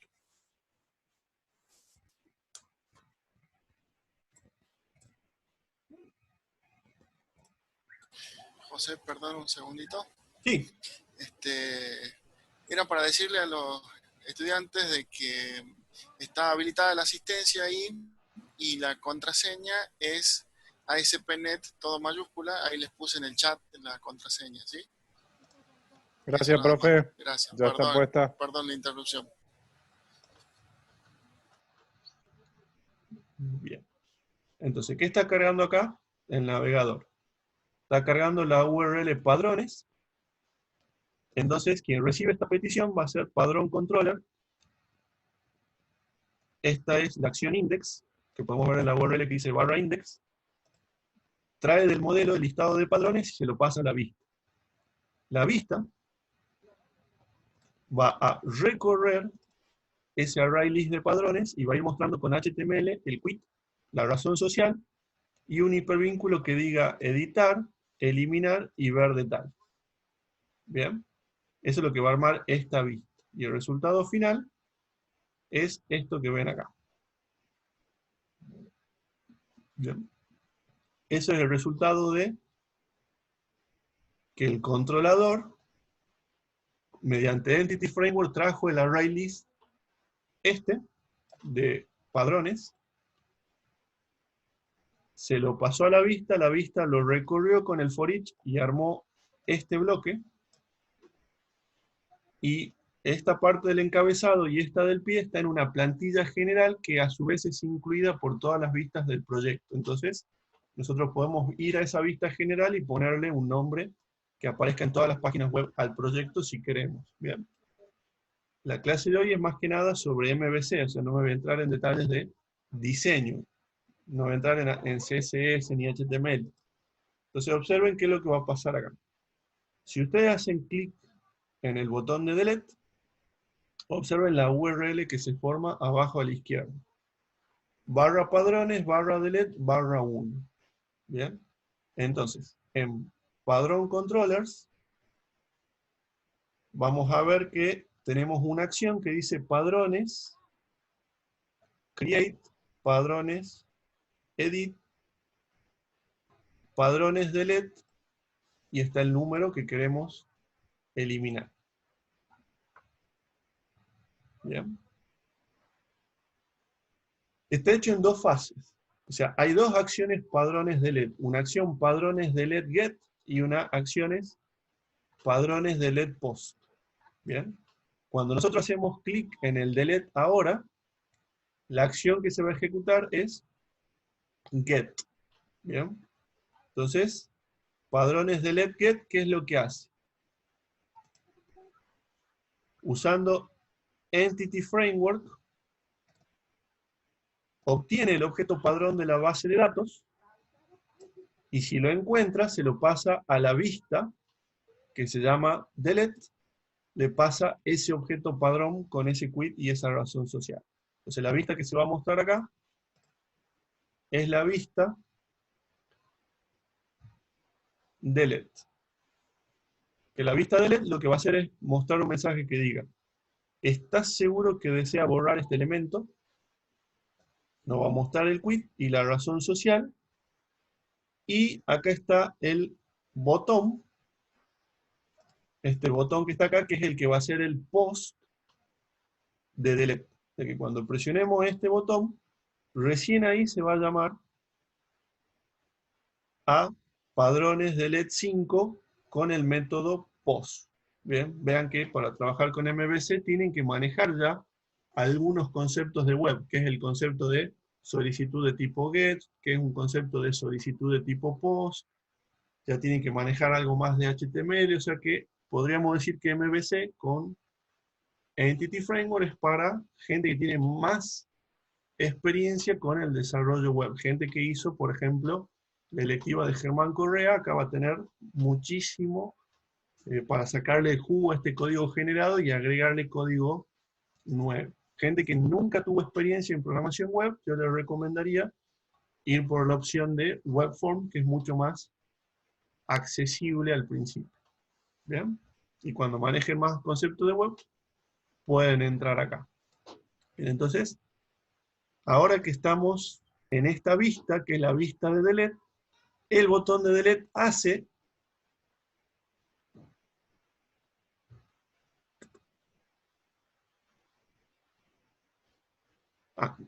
José, perdón un segundito. Sí. Era para decirle a los estudiantes de que está habilitada la asistencia ahí y la contraseña es ASP.NET, todo mayúscula. Ahí les puse en el chat la contraseña, ¿sí? Gracias, Eso nada más. profe. Gracias. Ya está puesta. Perdón la interrupción. Bien. Entonces, ¿qué está cargando acá? El navegador. Está cargando la URL padrones. Entonces, quien recibe esta petición va a ser padrón controller. Esta es la acción index, que podemos ver en la URL que dice barra index. Trae del modelo el listado de padrones y se lo pasa a la vista. La vista va a recorrer ese array list de padrones y va a ir mostrando con HTML el quit, la razón social, y un hipervínculo que diga editar, eliminar y ver detalle. Bien, eso es lo que va a armar esta vista. Y el resultado final es esto que ven acá. Bien. Eso es el resultado de que el controlador, mediante Entity Framework, trajo el array list de padrones, se lo pasó a la vista lo recorrió con el for each y armó este bloque, y esta parte del encabezado y esta del pie está en una plantilla general que a su vez es incluida por todas las vistas del proyecto. Entonces, nosotros podemos ir a esa vista general y ponerle un nombre que aparezca en todas las páginas web al proyecto si queremos. Bien. La clase de hoy es más que nada sobre MVC, o sea, no me voy a entrar en detalles de diseño, no voy a entrar en CSS ni HTML. Entonces observen qué es lo que va a pasar acá. Si ustedes hacen clic en el botón de delete, observen la URL que se forma abajo a la izquierda. Barra padrones, barra delete, barra 1. ¿Bien? Entonces, en padrón controllers, vamos a ver que tenemos una acción que dice padrones, create, padrones, edit, padrones delete, y está el número que queremos eliminar. ¿Bien? Está hecho en dos fases. O sea, hay dos acciones padrones delete. Una acción padrones delete get y una acciones padrones delete post. ¿Bien? Cuando nosotros hacemos clic en el delete ahora, la acción que se va a ejecutar es get. ¿Bien? Entonces, padrones delete get, ¿qué es lo que hace? Usando Entity Framework, obtiene el objeto padrón de la base de datos, y si lo encuentra, se lo pasa a la vista, que se llama delete, le pasa ese objeto padrón con ese quit y esa razón social. Entonces la vista que se va a mostrar acá es la vista delete. Que la vista delete lo que va a hacer es mostrar un mensaje que diga: ¿estás seguro que desea borrar este elemento? Nos va a mostrar el quit y la razón social. Y acá está el botón, este botón que está acá, que es el que va a ser el post de delete. De que cuando presionemos este botón, recién ahí se va a llamar a padrones delete 5 con el método post. Bien, vean que para trabajar con MVC tienen que manejar ya algunos conceptos de web, que es el concepto de solicitud de tipo get, que es un concepto de solicitud de tipo post. Ya tienen que manejar algo más de HTML, o sea que podríamos decir que MVC con Entity Framework es para gente que tiene más experiencia con el desarrollo web. Gente que hizo, por ejemplo, la electiva de Germán Correa, acá va a tener muchísimo para sacarle el jugo a este código generado y agregarle código nuevo. Gente que nunca tuvo experiencia en programación web, yo les recomendaría ir por la opción de Webform, que es mucho más accesible al principio. ¿Bien? Y cuando manejen más conceptos de web, pueden entrar acá. Bien, entonces, ahora que estamos en esta vista, que es la vista de delete, el botón de delete hace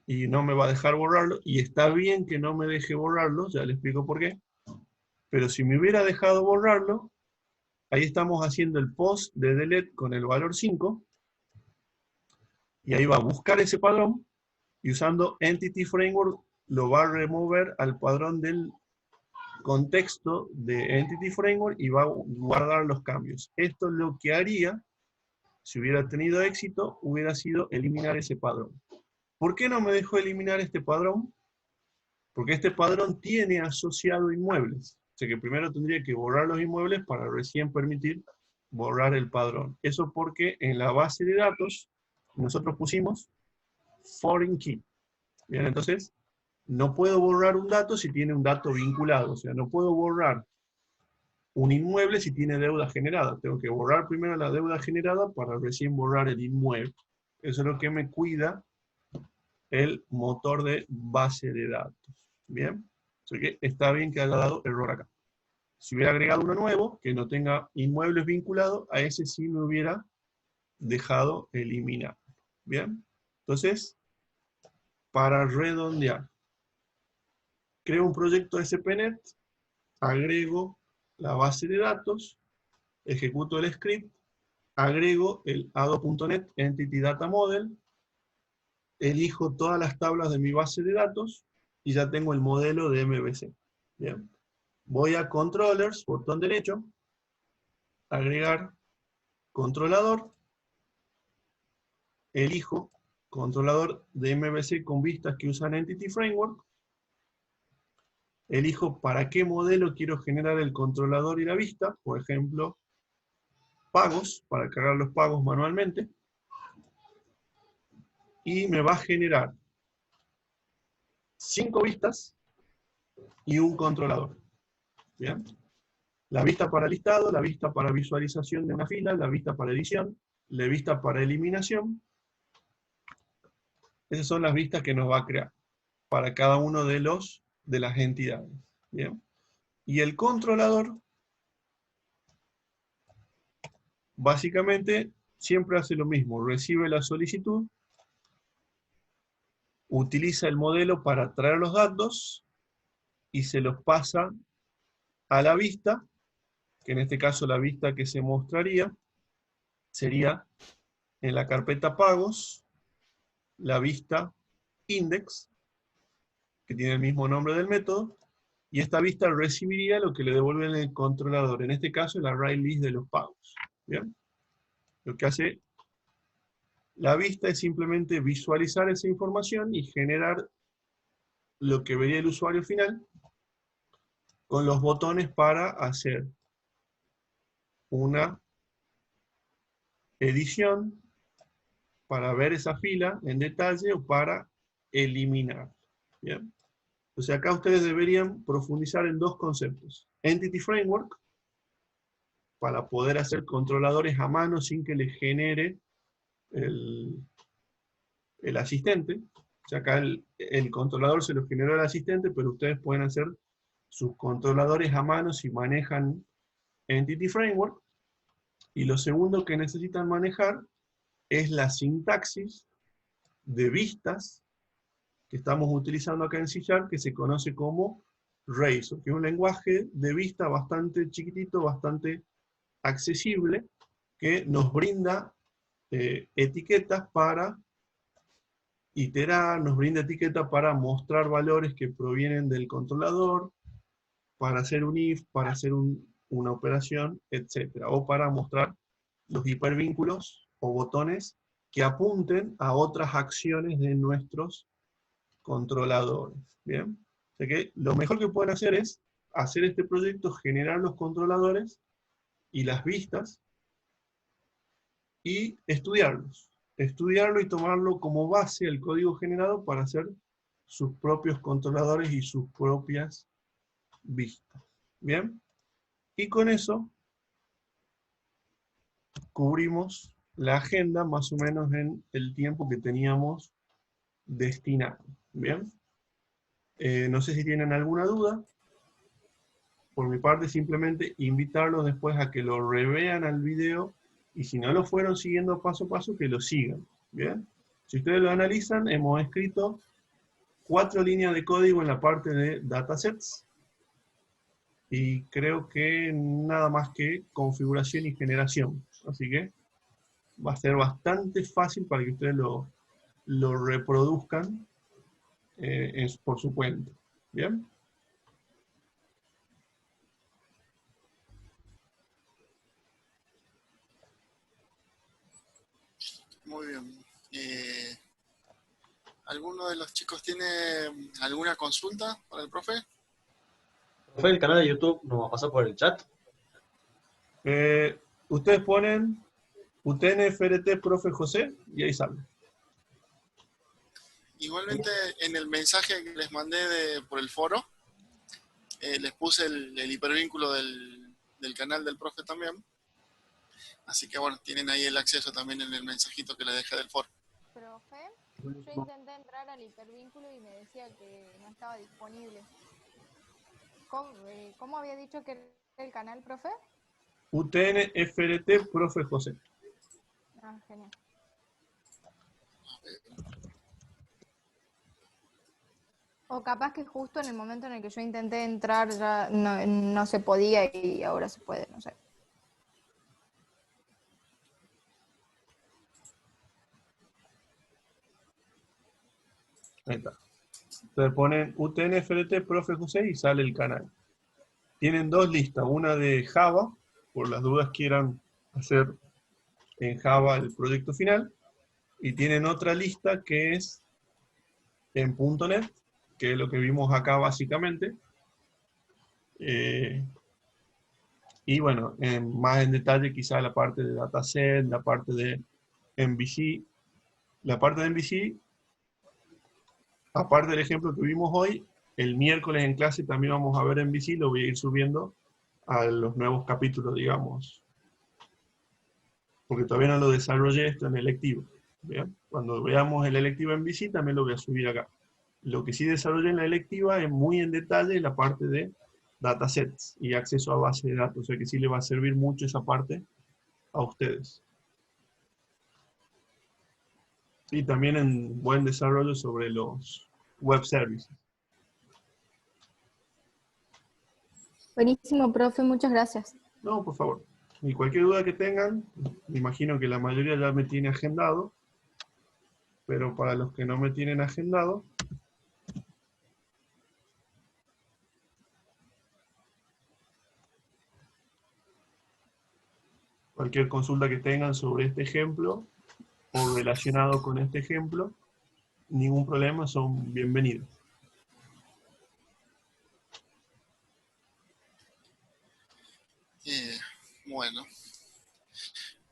y no me va a dejar borrarlo, y está bien que no me deje borrarlo, ya le explico por qué, pero si me hubiera dejado borrarlo, ahí estamos haciendo el post de delete con el valor 5, y ahí va a buscar ese padrón, y usando Entity Framework lo va a remover al padrón del contexto de Entity Framework y va a guardar los cambios. Esto lo que haría, si hubiera tenido éxito, hubiera sido eliminar ese padrón. ¿Por qué no me dejó eliminar este padrón? Porque este padrón tiene asociado inmuebles. O sea que primero tendría que borrar los inmuebles para recién permitir borrar el padrón. Eso porque en la base de datos nosotros pusimos foreign key. Bien, entonces no puedo borrar un dato si tiene un dato vinculado. O sea, no puedo borrar un inmueble si tiene deuda generada. Tengo que borrar primero la deuda generada para recién borrar el inmueble. Eso es lo que me cuida el motor de base de datos. Bien, así que está bien que haya dado error acá. Si hubiera agregado uno nuevo, que no tenga inmuebles vinculados, a ese sí me hubiera dejado eliminar. Bien, entonces, para redondear, creo un proyecto SPNet, agrego la base de datos, ejecuto el script, agrego el ado.net Entity Data Model, elijo todas las tablas de mi base de datos, y ya tengo el modelo de MVC. Bien. Voy a Controllers, botón derecho, agregar controlador, elijo controlador de MVC con vistas que usan Entity Framework, elijo para qué modelo quiero generar el controlador y la vista, por ejemplo, pagos, para cargar los pagos manualmente, y me va a generar 5 vistas y un controlador. ¿Bien? La vista para listado, la vista para visualización de una fila, la vista para edición, la vista para eliminación. Esas son las vistas que nos va a crear para cada uno de las entidades. ¿Bien? Y el controlador, básicamente, siempre hace lo mismo. Recibe la solicitud, utiliza el modelo para traer los datos y se los pasa a la vista, que en este caso la vista que se mostraría sería en la carpeta pagos, la vista index, que tiene el mismo nombre del método, y esta vista recibiría lo que le devuelve el controlador, en este caso el array list de los pagos. ¿Bien? Lo que hace la vista es simplemente visualizar esa información y generar lo que vería el usuario final con los botones para hacer una edición, para ver esa fila en detalle o para eliminar. ¿Bien? O sea, acá ustedes deberían profundizar en dos conceptos. Entity Framework, para poder hacer controladores a mano sin que les genere el asistente. O sea, acá el controlador se lo generó el asistente, pero ustedes pueden hacer sus controladores a mano si manejan Entity Framework. Y lo segundo que necesitan manejar es la sintaxis de vistas que estamos utilizando acá en C#, que se conoce como Razor, que es un lenguaje de vista bastante chiquitito, bastante accesible, que nos brinda etiquetas para iterar, nos brinda etiquetas para mostrar valores que provienen del controlador, para hacer un if, para hacer una operación, etc. O para mostrar los hipervínculos o botones que apunten a otras acciones de nuestros controladores. ¿Bien? O sea que lo mejor que pueden hacer es hacer este proyecto, generar los controladores y las vistas, y estudiarlos. Estudiarlo y tomarlo como base el código generado para hacer sus propios controladores y sus propias vistas. ¿Bien? Y con eso cubrimos la agenda más o menos en el tiempo que teníamos destinado. ¿Bien? No sé si tienen alguna duda. Por mi parte, simplemente invitarlos después a que lo revean al video, y si no lo fueron siguiendo paso a paso, que lo sigan. ¿Bien? Si ustedes lo analizan, hemos escrito 4 líneas de código en la parte de datasets, y creo que nada más que configuración y generación. Así que va a ser bastante fácil para que ustedes lo reproduzcan por su cuenta. ¿Bien? Muy bien. ¿Alguno de los chicos tiene alguna consulta para el profe? Profe, el canal de YouTube nos va a pasar por el chat. Ustedes ponen UTN-FRT Profe José y ahí sale. Igualmente en el mensaje que les mandé por el foro, les puse el hipervínculo del canal del profe también. Así que bueno, tienen ahí el acceso también en el mensajito que les dejé del foro. Profe, yo intenté entrar al hipervínculo y me decía que no estaba disponible. ¿Cómo había dicho que era el canal, profe? UTN-FRT Profe José. Ah, genial. O capaz que justo en el momento en el que yo intenté entrar ya no se podía y ahora se puede, no sé. Ahí está. Entonces ponen UTN-FRT Profe José y sale el canal. Tienen 2 listas, una de Java, por las dudas quieran hacer en Java el proyecto final, y tienen otra lista que es en .NET, que es lo que vimos acá básicamente. Y bueno, más en detalle quizá la parte de dataset, la parte de MVC. La parte de MVC, aparte del ejemplo que vimos hoy, el miércoles en clase también vamos a ver MVC, lo voy a ir subiendo a los nuevos capítulos, digamos. Porque todavía no lo desarrollé esto en electivo. ¿Bien? Cuando veamos el electivo MVC también lo voy a subir acá. Lo que sí desarrollé en la electiva es muy en detalle la parte de datasets y acceso a base de datos, o sea que sí le va a servir mucho esa parte a ustedes. Y también en buen desarrollo sobre los web services. Buenísimo, profe, muchas gracias. No, por favor. Y cualquier duda que tengan, me imagino que la mayoría ya me tiene agendado, pero para los que no me tienen agendado, cualquier consulta que tengan sobre este ejemplo o relacionado con este ejemplo, ningún problema, son bienvenidos. Bueno,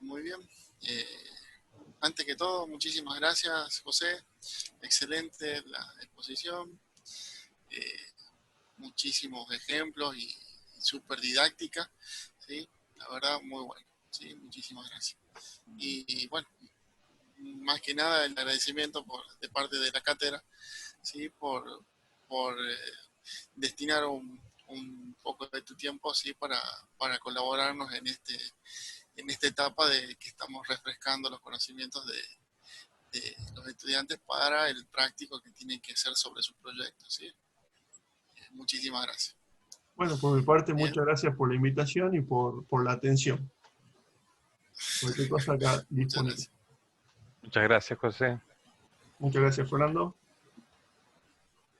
muy bien. Antes que todo, muchísimas gracias, José. Excelente la exposición. Muchísimos ejemplos y súper didáctica. ¿Sí? La verdad, muy bueno. ¿Sí? Muchísimas gracias. Y bueno, más que nada el agradecimiento de parte de la cátedra, ¿sí? por destinar un poco de tu tiempo, ¿sí? para colaborarnos en esta etapa de que estamos refrescando los conocimientos de los estudiantes para el práctico que tienen que hacer sobre su proyecto. ¿Sí? Muchísimas gracias. Bueno, por mi parte, Bien. muchas gracias por la invitación y por la atención. Cualquier cosa acá Muchas disponible. gracias. Muchas gracias, José. Muchas gracias, Fernando.